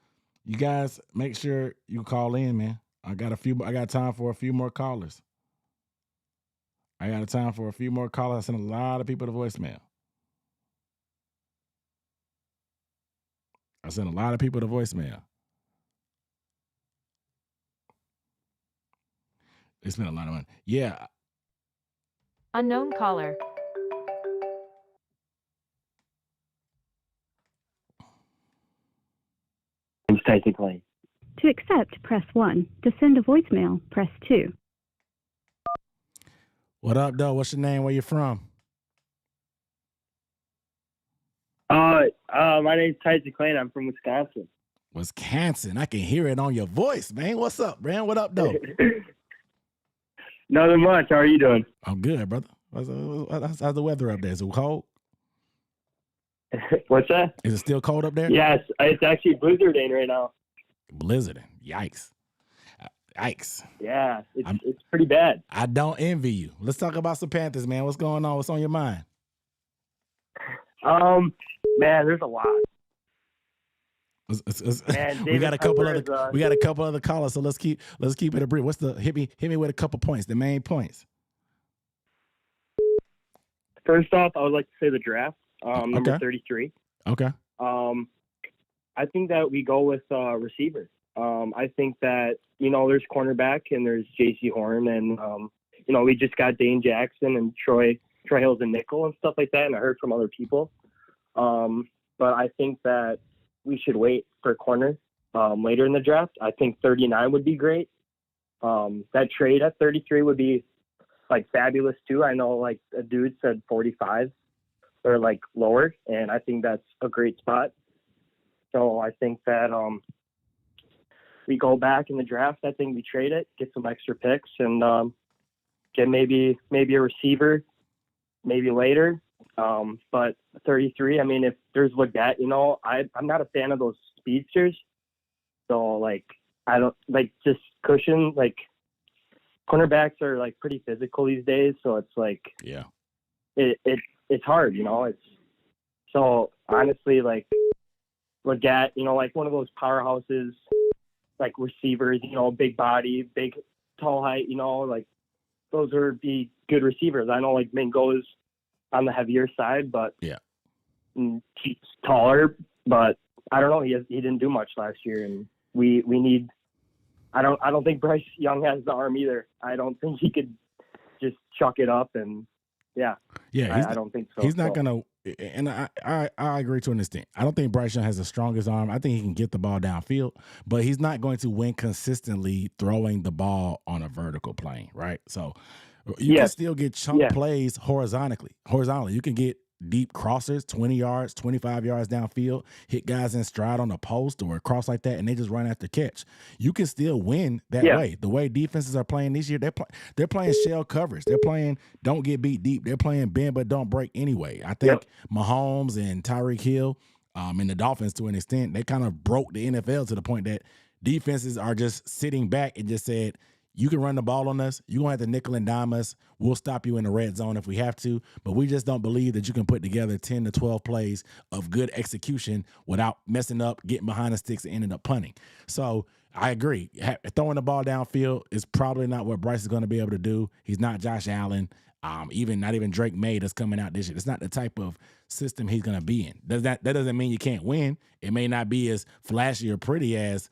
you guys make sure you call in, man. I got time for a few more callers. I sent a lot of people to voicemail. They spent a lot of money. Yeah. Unknown caller. Technically. To accept, press 1. To send a voicemail, press 2. What up, though? What's your name? Where you from? My name's Tyson Klein. I'm from Wisconsin. Wisconsin. I can hear it on your voice, man. What's up, man? What up, though? Nothing much. How are you doing? I'm good, brother. How's the weather up there? Is it cold? What's that? Is it still cold up there? Yes, it's actually blizzarding right now. Blizzarding. Yikes. Yikes. Yeah, it's pretty bad. I don't envy you. Let's talk about some Panthers, man. What's going on? What's on your mind? Man, there's a lot. Man, we got a couple other callers, so let's keep it a brief. Hit me with a couple points, the main points. First off, I would like to say the draft, number 33. Okay. I think that we go with receiver. I think that, there's cornerback and there's J.C. Horn and, we just got Dane Jackson and Troy Hill's a nickel and stuff like that, and I heard from other people. But I think that we should wait for corner later in the draft. I think 39 would be great. That trade at 33 would be, fabulous too. I know, a dude said 45 or, lower, and I think that's a great spot. So I think that we go back in the draft. I think we trade it, get some extra picks, and get maybe a receiver, maybe later. But 33, I mean, if there's Leggett, I'm not a fan of those speedsters. So, I don't just cushion. Cornerbacks are pretty physical these days, so it's yeah, it's hard, It's so honestly Leggett, like one of those powerhouses, like receivers, big body, big, tall height, like those would be good receivers. I know like Mingo's on the heavier side, but he's taller, but I don't know. He didn't do much last year, and we need. I don't think Bryce Young has the arm either. I don't think he could just chuck it up and I don't think so. He's not gonna. And I agree to an extent. I don't think Bryce Young has the strongest arm. I think he can get the ball downfield, but he's not going to win consistently throwing the ball on a vertical plane, right? So you can still get chunk plays horizontally. You can get deep crossers, 20 yards, 25 yards downfield, hit guys in stride on a post or a cross like that, and they just run after catch. You can still win that way. The way defenses are playing this year, they're playing shell coverage. They're playing don't get beat deep. They're playing bend but don't break anyway. I think Mahomes and Tyreek Hill and the Dolphins, to an extent, they kind of broke the NFL to the point that defenses are just sitting back and just said, you can run the ball on us. You're going to have to nickel and dime us. We'll stop you in the red zone if we have to. But we just don't believe that you can put together 10 to 12 plays of good execution without messing up, getting behind the sticks, and ending up punting. So I agree. Throwing the ball downfield is probably not what Bryce is going to be able to do. He's not Josh Allen. Not even Drake May that's coming out this year. It's not the type of system he's going to be in. That doesn't mean you can't win. It may not be as flashy or pretty as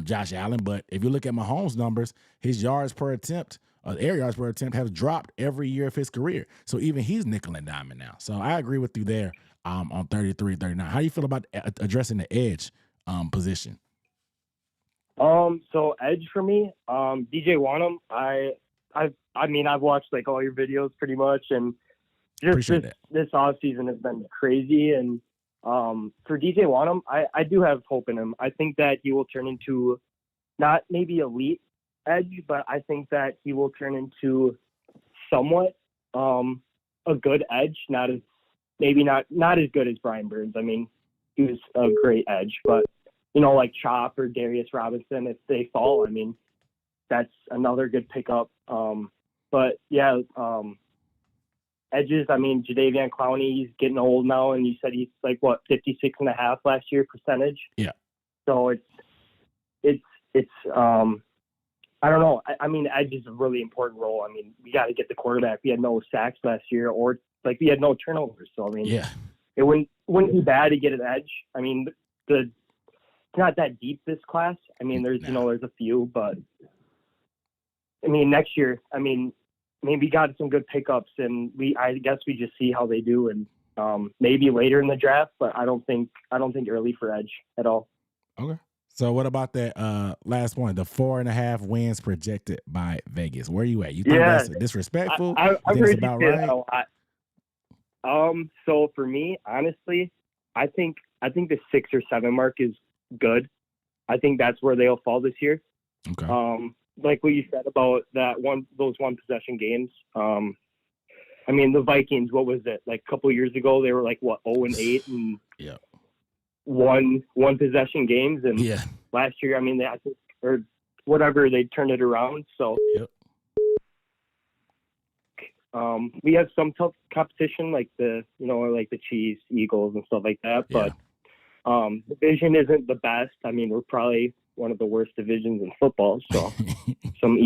Josh Allen, but if you look at Mahomes' numbers, his yards per attempt, air yards per attempt, have dropped every year of his career. So even he's nickel and diming now. So I agree with you there on 33, 39. How do you feel about addressing the edge position? So edge for me, DJ Wanham, I've watched like all your videos pretty much, and just this off season has been crazy. And for DJ Wanham, I do have hope in him. I think that he will turn into not maybe elite edge, but I think that he will turn into somewhat a good edge. Not as good as Brian Burns. I mean, he was a great edge, but like Chop or Darius Robinson, if they fall, I mean, that's another good pickup. But yeah, edges, I mean, Jadeveon Clowney, he's getting old now, and you said he's like, 56.5 last year percentage? Yeah. So it's I don't know. I mean, edge is a really important role. I mean, we got to get the quarterback. We had no sacks last year, or like we had no turnovers. So, I mean, it wouldn't be bad to get an edge. I mean, it's not that deep, this class. I mean, there's a few, but I mean, next year, I mean, maybe got some good pickups, and I guess we just see how they do, and maybe later in the draft, but I don't think early for edge at all. Okay. So what about that last point, the 4.5 wins projected by Vegas? Where are you at? You think that's disrespectful? I've heard you about say right? that a lot. So for me, honestly, I think the 6 or 7 mark is good. I think that's where they'll fall this year. Okay. Like what you said about those one possession games. I mean, the Vikings, what was it? Like a couple of years ago, they were like 0-8 and one possession games. And last year, I mean, or whatever, they turned it around. So we have some tough competition, like the Chiefs, Eagles, and stuff like that. But division isn't the best. I mean, we're probably one of the worst divisions in football, so some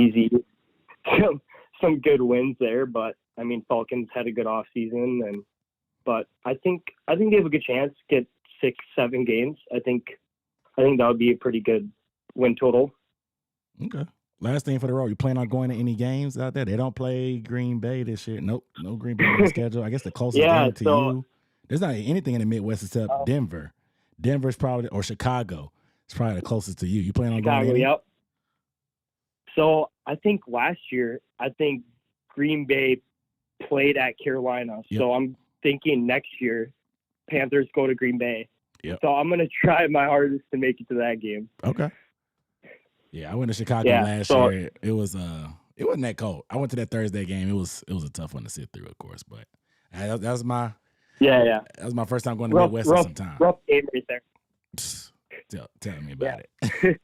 good wins there. But I mean, Falcons had a good off season, but I think they have a good chance to get 6-7 games. I think that would be a pretty good win total. Okay. Last thing for the road, you plan on going to any games out there? They don't play Green Bay this year. Nope, no Green Bay on the schedule. I guess the closest game to you, there's not anything in the Midwest except Denver. Denver's probably, or Chicago. It's probably the closest to you. You plan on going? Yep. So I think last year, Green Bay played at Carolina. Yep. So I'm thinking next year, Panthers go to Green Bay. Yep. So I'm gonna try my hardest to make it to that game. Okay. Yeah, I went to Chicago last year. It wasn't that cold. I went to that Thursday game. It was a tough one to sit through, of course, but that was my that was my first time going to Midwest in some time. Rough game right there. Tell me about it.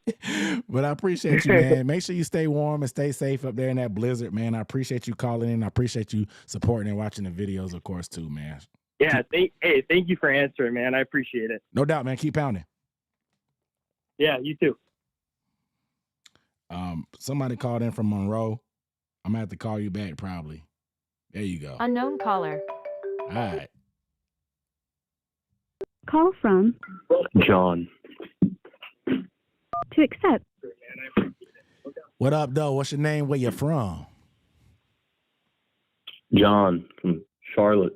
But I appreciate you, man. Make sure you stay warm and stay safe up there in that blizzard, man. I appreciate you calling in. I appreciate you supporting and watching the videos, of course, too, man. Yeah, thank you for answering, man. I appreciate it. No doubt, man. Keep pounding. Yeah, you too. Somebody called in from Monroe. I'm gonna have to call you back probably. There you go. Unknown caller. All right. Call from John. to accept. What up, though? What's your name? Where you from? John from Charlotte.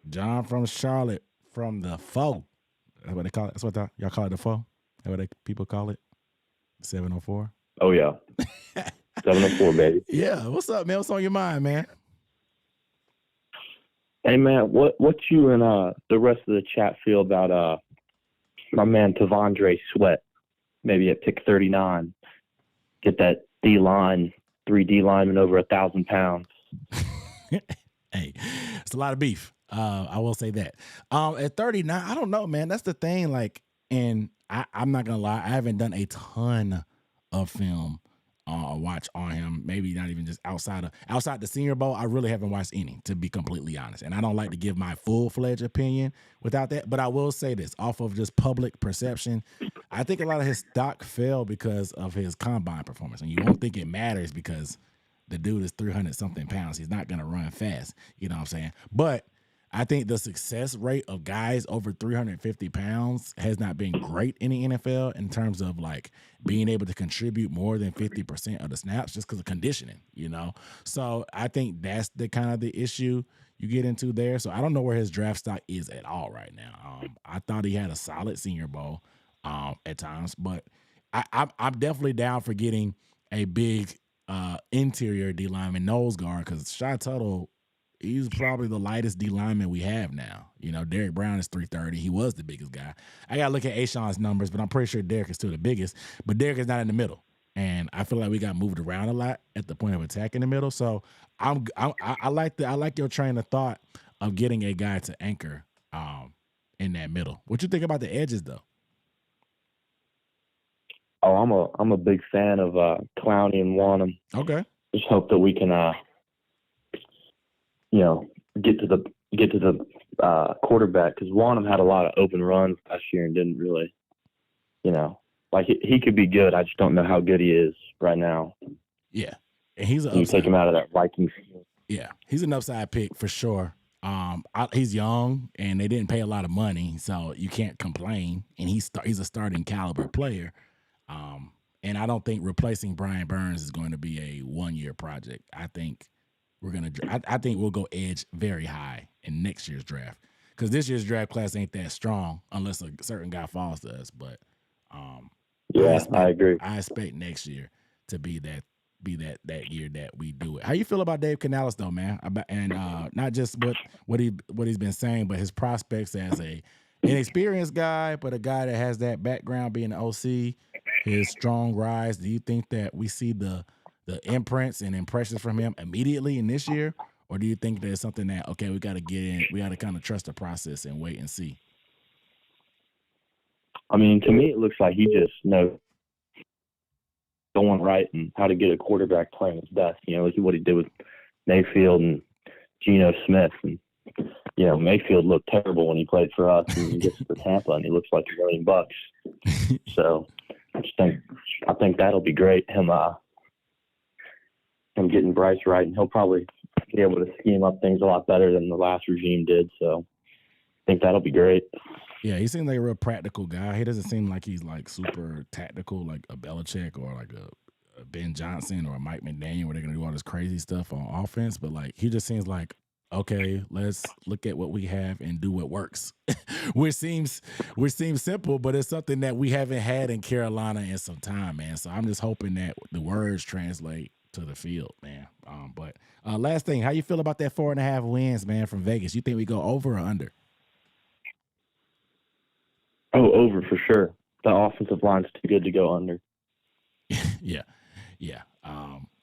John from Charlotte, from the foe. That's what they call it. That's what y'all call it, the foe. That's what people call it. 704. Oh yeah, 704, baby. Yeah. What's up, man? What's on your mind, man? Hey man, what you and the rest of the chat feel about my man Tavondre Sweat? Maybe at pick 39, get that D line, 3 D linemen over 1,000 pounds. Hey, it's a lot of beef. I will say that. At 39, I don't know, man. That's the thing. Like, and I'm not gonna lie, I haven't done a ton of film watch on him. Maybe not even just outside the Senior Bowl. I really haven't watched any, to be completely honest. And I don't like to give my full-fledged opinion without that. But I will say this, off of just public perception, I think a lot of his stock fell because of his combine performance. And you won't think it matters because the dude is 300-something pounds. He's not going to run fast. You know what I'm saying? But I think the success rate of guys over 350 pounds has not been great in the NFL in terms of like being able to contribute more than 50% of the snaps just because of conditioning, you know? So I think that's the kind of the issue you get into there. So I don't know where his draft stock is at all right now. I thought he had a solid Senior Bowl at times, but I'm definitely down for getting a big interior D lineman nose guard because Shy Tuttle, he's probably the lightest D lineman we have now. You know, Derek Brown is 330. He was the biggest guy. I got to look at Ashawn's numbers, but I'm pretty sure Derek is still the biggest. But Derek is not in the middle. And I feel like we got moved around a lot at the point of attack in the middle. So I like your train of thought of getting a guy to anchor in that middle. What you think about the edges, though? Oh, I'm a big fan of Clowney and Wanham. Okay. Just hope that we can get to the quarterback, because Wanham had a lot of open runs last year and didn't really, like he could be good. I just don't know how good he is right now. Yeah, and he's an you upside. take him out of that Vikings. Yeah, he's an upside pick for sure. He's young and they didn't pay a lot of money, so you can't complain. And he's a starting caliber player. And I don't think replacing Brian Burns is going to be a 1-year project. I think I think we'll go edge very high in next year's draft, because this year's draft class ain't that strong unless a certain guy falls to us. But I agree. I expect next year to be that year that we do it. How you feel about Dave Canales though, man? And not just what he's been saying, but his prospects as an inexperienced guy, but a guy that has that background being an OC, his strong rise. Do you think that we see the imprints and impressions from him immediately in this year? Or do you think there's something that, okay, we got to get in, we got to kind of trust the process and wait and see? I mean, to me, it looks like he just knows going right and how to get a quarterback playing his best. Look at what he did with Mayfield and Geno Smith. And, Mayfield looked terrible when he played for us, and he gets to Tampa and he looks like $1 million. So I think that'll be great. Him getting Bryce right, and he'll probably be able to scheme up things a lot better than the last regime did. So I think that'll be great. Yeah, he seems like a real practical guy. He doesn't seem like he's like super tactical, like a Belichick or like a Ben Johnson or a Mike McDaniel, where they're gonna do all this crazy stuff on offense. But like, he just seems like, okay, let's look at what we have and do what works. which seems simple, but it's something that we haven't had in Carolina in some time, man. So I'm just hoping that the words translate to the field, man. But last thing, how you feel about that 4.5 wins, man, from Vegas? You think we go over or under? Oh, over for sure. The offensive line's too good to go under. Yeah.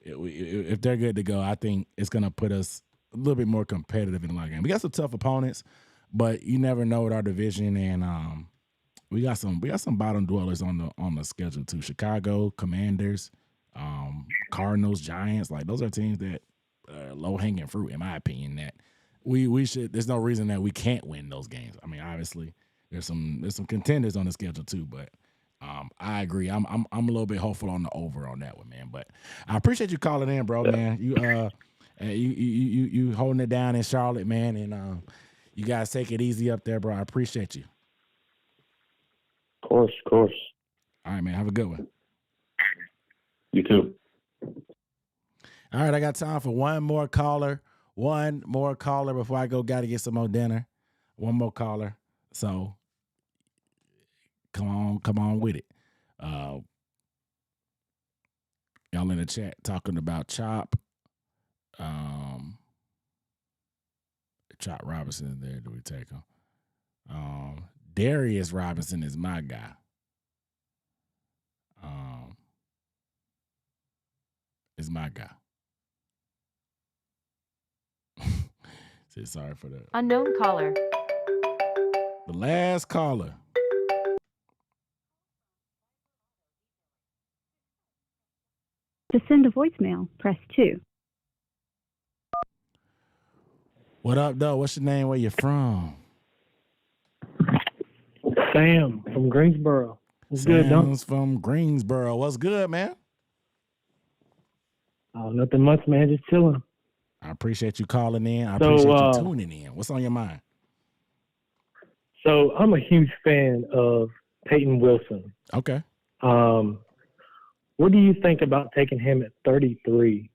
If they're good to go, I think it's gonna put us a little bit more competitive in the line game. We got some tough opponents, but you never know with our division, and we got some bottom dwellers on the schedule too. Chicago, Commanders, Cardinals, Giants, like those are teams that are low hanging fruit, in my opinion. That we should. There's no reason that we can't win those games. I mean, obviously there's some contenders on the schedule too, but I agree. I'm a little bit hopeful on the over on that one, man. But I appreciate you calling in, bro, man. You holding it down in Charlotte, man, and you guys take it easy up there, bro. I appreciate you. Of course. All right, man. Have a good one. You too. All right, I got time for one more caller. One more caller before I go. Got to get some more dinner. One more caller. So come on with it. Y'all in the chat talking about Chop. Chop Robinson is there. Do we take him? Darius Robinson is my guy. Is my guy. Say sorry for that. Unknown caller. The last caller. To send a voicemail, press 2. What up, though? What's your name? Where you from? Sam from Greensboro. What's good, Dunk? Sam's from Greensboro. What's good, man? Oh, nothing much, man. Just chilling. I appreciate you calling in. I appreciate you tuning in. What's on your mind? So I'm a huge fan of Peyton Wilson. Okay. What do you think about taking him at 33?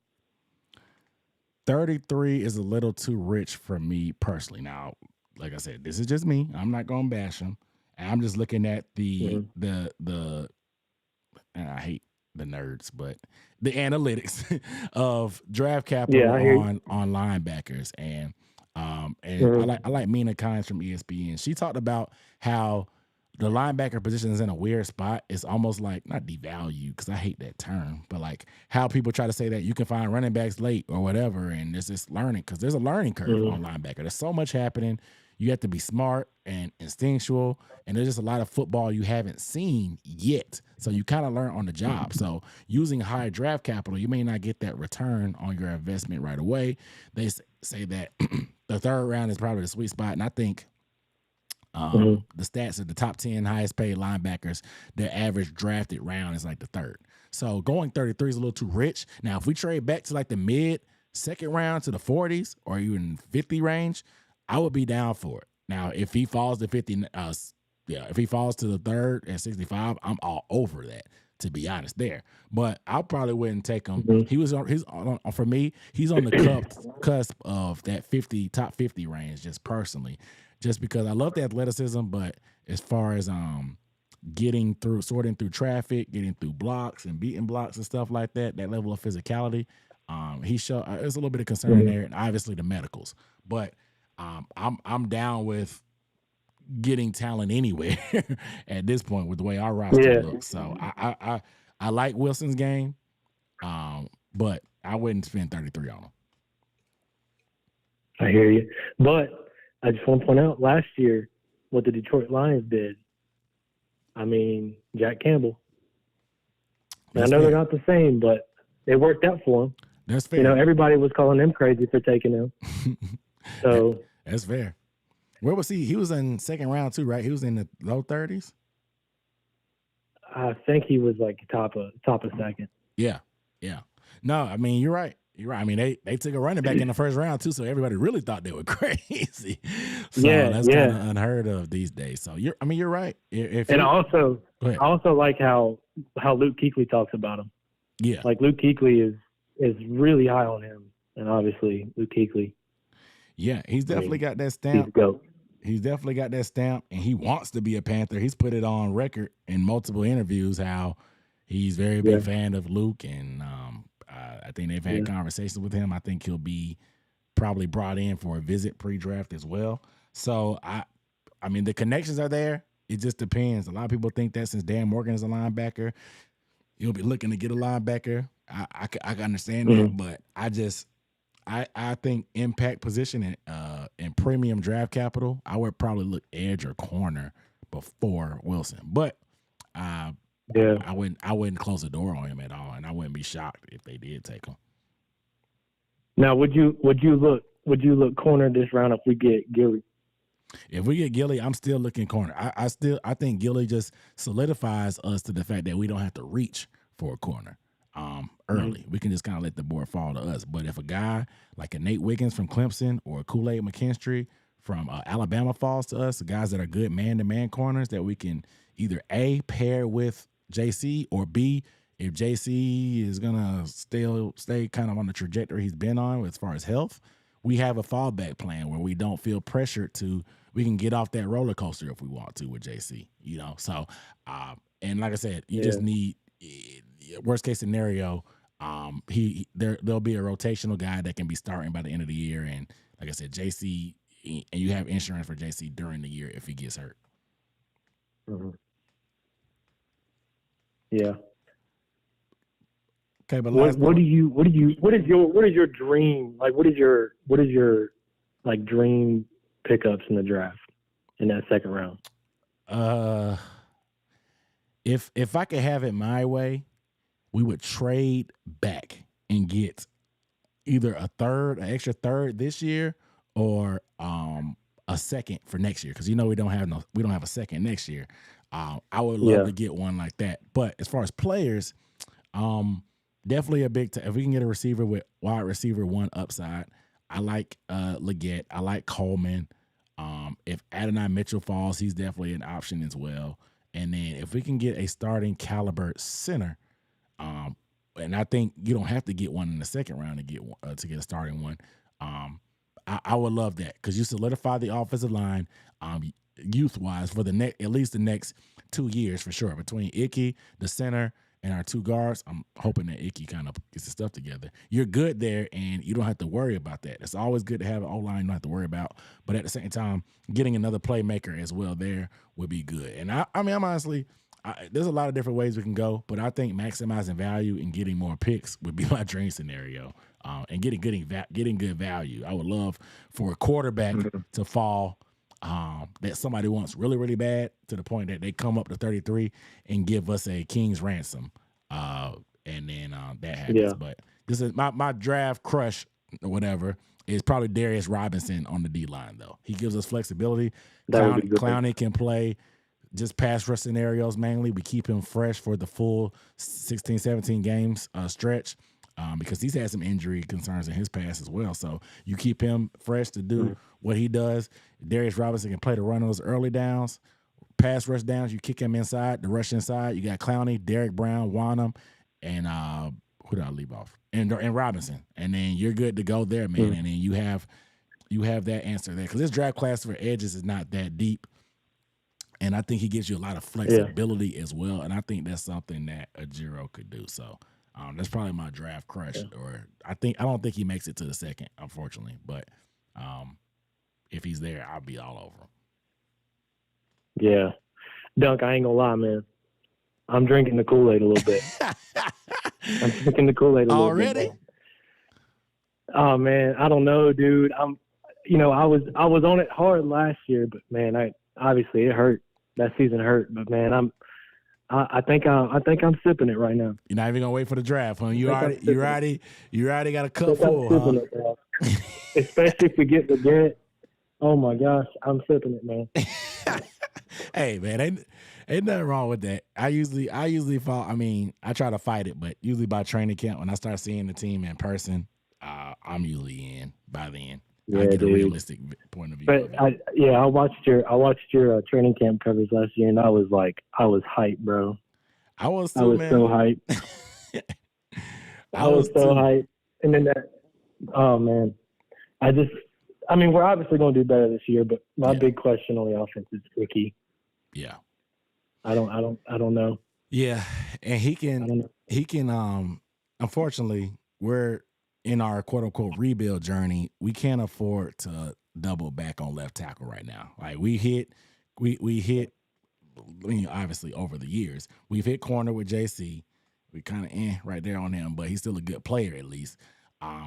33 is a little too rich for me personally. Now, like I said, this is just me. I'm not going to bash him. I'm just looking at the and I hate the nerds, but the analytics of draft capital on linebackers. And I like Mina Kimes from ESPN. She talked about how the linebacker position is in a weird spot. It's almost like, not devalued, because I hate that term, but like how people try to say that you can find running backs late or whatever, and there's this learning, because there's a learning curve on linebacker. There's so much happening. You have to be smart and instinctual, and there's just a lot of football you haven't seen yet. So you kind of learn on the job. So using high draft capital, you may not get that return on your investment right away. They say that the third round is probably the sweet spot, and I think the stats of the top 10 highest paid linebackers, their average drafted round is like the third. So going 33 is a little too rich. Now, if we trade back to like the mid second round to the 40s or even 50 range, I would be down for it. Now, if he falls to 50, if he falls to the third at 65, I'm all over that, to be honest there. But I probably wouldn't take him. For me, he's on the cusp of that top 50 range, just personally. Just because I love the athleticism, but as far as sorting through traffic, getting through blocks and beating blocks and stuff like that, that level of physicality, there's a little bit of concern there, and obviously the medicals. But I'm down with getting talent anywhere at this point with the way our roster looks. So I like Wilson's game, but I wouldn't spend 33 on him. I hear you, but I just want to point out last year what the Detroit Lions did. I mean, Jack Campbell. I know they're not the same, but it worked out for him. That's fair. You know, everybody was calling him crazy for taking him. So that's fair. Where was he? He was in second round too, right? He was in the low 30s. I think he was like top of second. Yeah. No, I mean, you're right. I mean, they took a running back in the first round too, so everybody really thought they were crazy. So that's kind of unheard of these days. So you're right. I also like how Luke Kuechly talks about him. Yeah, like Luke Kuechly is really high on him, and obviously Luke Kuechly. Yeah, he's definitely got that stamp. He's definitely got that stamp, and he wants to be a Panther. He's put it on record in multiple interviews how he's very big fan of Luke, and I think they've had conversations with him. I think he'll be probably brought in for a visit pre-draft as well. So I mean, the connections are there. It just depends. A lot of people think that since Dan Morgan is a linebacker, you'll be looking to get a linebacker. I can understand that, but I think impact position and premium draft capital, I would probably look edge or corner before Wilson. But I wouldn't close the door on him at all, and I wouldn't be shocked if they did take him. Now, would you look corner this round if we get Gilly? If we get Gilly, I'm still looking corner. I think Gilly just solidifies us to the fact that we don't have to reach for a corner early. Mm-hmm. We can just kind of let the board fall to us. But if a guy like a Nate Wiggins from Clemson or a Kool-Aid McKinstry from Alabama falls to us, the guys that are good man-to-man corners that we can either A, pair with JC, or B, if JC is going to stay kind of on the trajectory he's been on as far as health, we have a fallback plan where we don't feel pressured we can get off that roller coaster if we want to with JC, you know? So, and like I said, you just need, worst case scenario, there'll be a rotational guy that can be starting by the end of the year. And like I said, JC, and you have insurance for JC during the year if he gets hurt. Mm-hmm. Yeah. Okay, but what is your dream? Like, what is your like dream pickups in the draft in that second round? If I could have it my way, we would trade back and get either an extra third this year, or a second for next year, because we don't have a second next year. I would love to get one like that. But as far as players, definitely a big if we can get a receiver with wide receiver 1 upside. I like Leggett. I like Coleman. If Adonai Mitchell falls, he's definitely an option as well. And then if we can get a starting caliber center, and I think you don't have to get one in the second round to get a starting one. I would love that, because you solidify the offensive line youth wise for at least the next 2 years for sure. Between Icky, the center, and our 2 guards, I'm hoping that Icky kind of gets the stuff together. You're good there, and you don't have to worry about that. It's always good to have an O-line you don't have to worry about. But at the same time, getting another playmaker as well there would be good. And I'm honestly, there's a lot of different ways we can go, but I think maximizing value and getting more picks would be my dream scenario. And getting good value. I would love for a quarterback to fall that somebody wants really, really bad, to the point that they come up to 33 and give us a king's ransom. And then that happens. Yeah. But this is my draft crush or whatever is probably Darius Robinson on the D-line, though. He gives us flexibility. Clowney can play just pass rush scenarios mainly. We keep him fresh for the full 16, 17 games stretch. Because he's had some injury concerns in his past as well. So you keep him fresh to do what he does. Darius Robinson can play the run on those early downs, pass rush downs. You kick him inside, the rush inside. You got Clowney, Derek Brown, Wanham, and who did I leave off? And Robinson. And then you're good to go there, man. And then you have that answer there. Because this draft class for edges is not that deep. And I think he gives you a lot of flexibility as well. And I think that's something that a Giro could do. So that's probably my draft crush. Or I don't think he makes it to the second, unfortunately. But if he's there, I'll be all over him. Yeah. Dunk, I ain't gonna lie, man. I'm drinking the Kool-Aid a little bit. I'm drinking the Kool-Aid a little bit. Already? Oh man, I don't know, dude. I was on it hard last year, but man, obviously it hurt. That season hurt, but man, I think I'm sipping it right now. You're not even gonna wait for the draft, huh? You already got a cup full, huh? It, especially if we get the get. Oh my gosh, I'm sipping it, man. Hey man, ain't nothing wrong with that. I usually fall. I mean, I try to fight it, but usually by training camp, when I start seeing the team in person, I'm usually in by then. Yeah, I get dude. a realistic point of view. But I watched your training camp coverage last year, and I was hyped, bro. I was too, man. So hyped. I was so hyped. And then oh man, we're obviously going to do better this year, but my big question on the offense is Icky. Yeah. I don't know. Yeah, and he can. Unfortunately, we're in our quote unquote rebuild journey. We can't afford to double back on left tackle right now. Like we hit. I mean, obviously over the years, we've hit corner with JC. We kind of right there on him, but he's still a good player at least.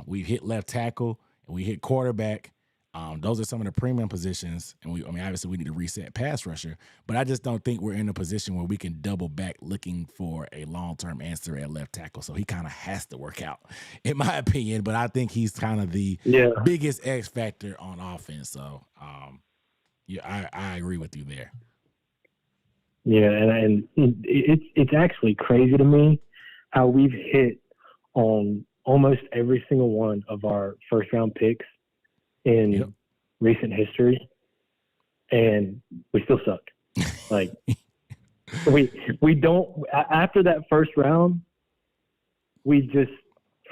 We've hit left tackle and we hit quarterback. Those are some of the premium positions, and obviously we need to reset pass rusher, but I just don't think we're in a position where we can double back looking for a long-term answer at left tackle. So he kind of has to work out, in my opinion. But I think he's kind of the biggest X factor on offense. So Yeah, I agree with you there. Yeah, and it's actually crazy to me how we've hit on almost every single one of our first round picks in recent history, and we still suck. Like we don't, after that first round, we just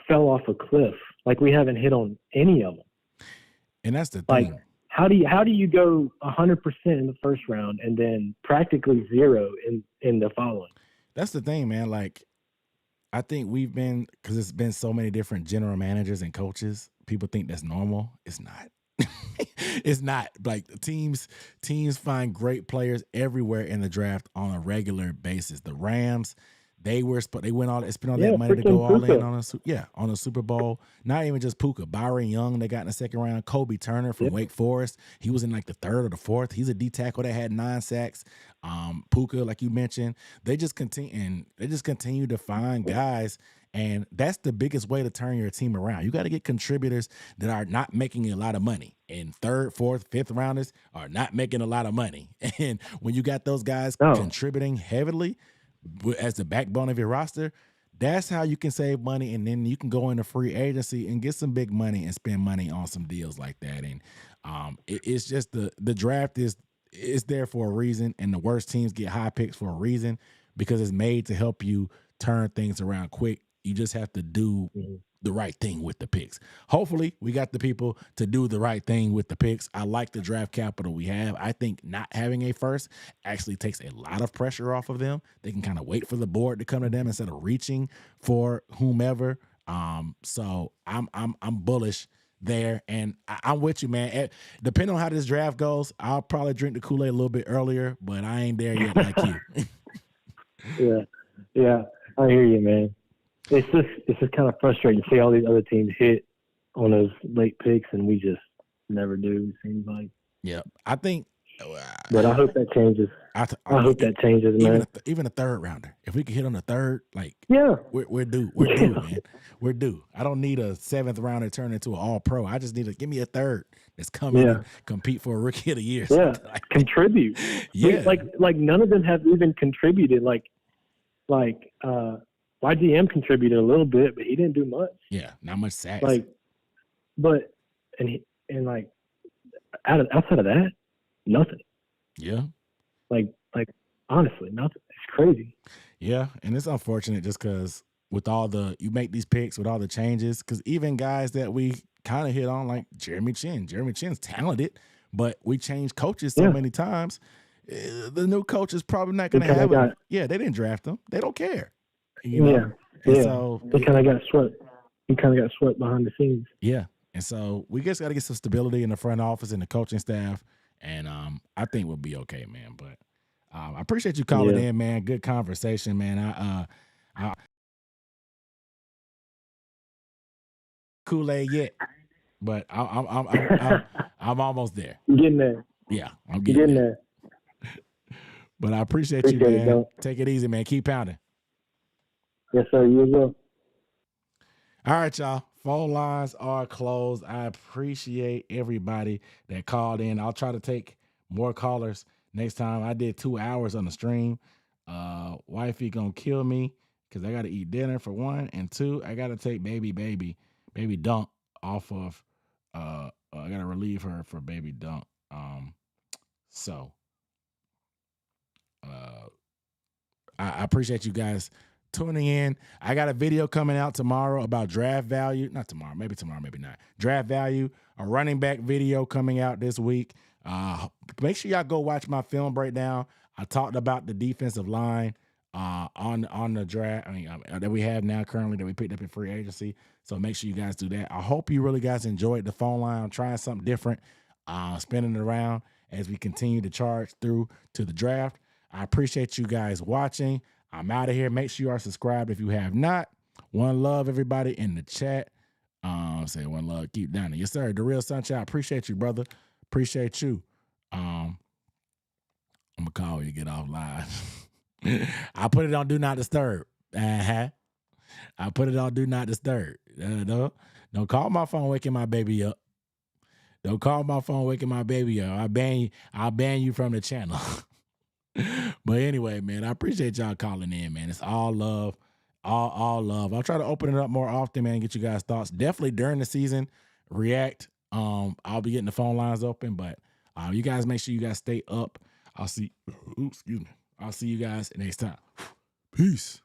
fell off a cliff. Like we haven't hit on any of them. And that's the thing. Like how do you go 100% in the first round and then practically zero in the following? That's the thing, man. Like I think we've been, because it's been so many different general managers and coaches, people think that's normal. It's not. It's not. Like teams find great players everywhere in the draft on a regular basis. The Rams, they spent all that money to go all in on a Super Bowl. Not even just Puka, Byron Young they got in the second round. Kobe Turner from Wake Forest, he was in like the third or the fourth. He's a D tackle that had 9 sacks. Puka, like you mentioned, they just continue to find guys. And that's the biggest way to turn your team around. You got to get contributors that are not making a lot of money. And third, fourth, fifth rounders are not making a lot of money. And when you got those guys contributing heavily as the backbone of your roster, that's how you can save money. And then you can go into free agency and get some big money and spend money on some deals like that. And it's just the draft is there for a reason. And the worst teams get high picks for a reason, because it's made to help you turn things around quick. You just have to do the right thing with the picks. Hopefully, we got the people to do the right thing with the picks. I like the draft capital we have. I think not having a first actually takes a lot of pressure off of them. They can kind of wait for the board to come to them instead of reaching for whomever. So I'm bullish there, and I'm with you, man. Depending on how this draft goes, I'll probably drink the Kool-Aid a little bit earlier, but I ain't there yet like you. Yeah, I hear you, man. It's just kind of frustrating to see all these other teams hit on those late picks, and we just never do. It seems like. Yeah, I think. But I hope that changes. I hope that changes, man. Even a third rounder, if we could hit on the third, like we're due. We're due, man. We're due. I don't need a 7th rounder turn into an All Pro. I just need to give me a third that's coming and compete for a Rookie of the Year. Yeah, contribute. Yeah, like none of them have even contributed. Like YGM contributed a little bit, but he didn't do much. Yeah, not much sacks. Outside of that, nothing. Yeah. Like honestly, nothing. It's crazy. Yeah, and it's unfortunate just because with you make these picks with all the changes, because even guys that we kind of hit on, like Jeremy Chinn's talented, but we changed coaches so many times. The new coach is probably not going to have him. Yeah, they didn't draft him. They don't care. You know? Yeah. So he kind of got swept. He kind of got swept behind the scenes. Yeah. And so we just got to get some stability in the front office and the coaching staff. And I think we'll be okay, man. But I appreciate you calling in, man. Good conversation, man. I Kool-Aid yet, but I'm almost there. You're getting there. Yeah, I'm getting there. But I appreciate you, man. Take it easy, man. Keep pounding. Yes, sir. You as well. All right, y'all. Phone lines are closed. I appreciate everybody that called in. I'll try to take more callers next time. I did 2 hours on the stream. Wifey gonna kill me because I got to eat dinner for 1, and 2, I got to take baby Dunk off of. I got to relieve her for baby Dunk. So I appreciate you guys tuning in. I got a video coming out tomorrow about draft value. Not tomorrow, maybe not. Draft value, a running back video coming out this week. Make sure y'all go watch my film breakdown. I talked about the defensive line on the draft that we have now currently that we picked up in free agency. So make sure you guys do that. I hope you really guys enjoyed the phone line. I'm trying something different, spinning it around as we continue to charge through to the draft. I appreciate you guys watching. I'm out of here. Make sure you are subscribed if you have not. One love, everybody in the chat. Say one love, keep down there. Yes, sir. The Real Sunshine. Appreciate you, brother. Appreciate you. I'm gonna call you, get off live. I put it on Do Not Disturb. I put it on Do Not Disturb. Don't call my phone waking my baby up. Don't call my phone waking my baby up. I'll ban you from the channel. But anyway, man, I appreciate y'all calling in, man. It's all love. All love. I'll try to open it up more often, man, and get you guys' thoughts. Definitely during the season, react. I'll be getting the phone lines open, but you guys make sure you guys stay up. I'll see you guys next time. Peace.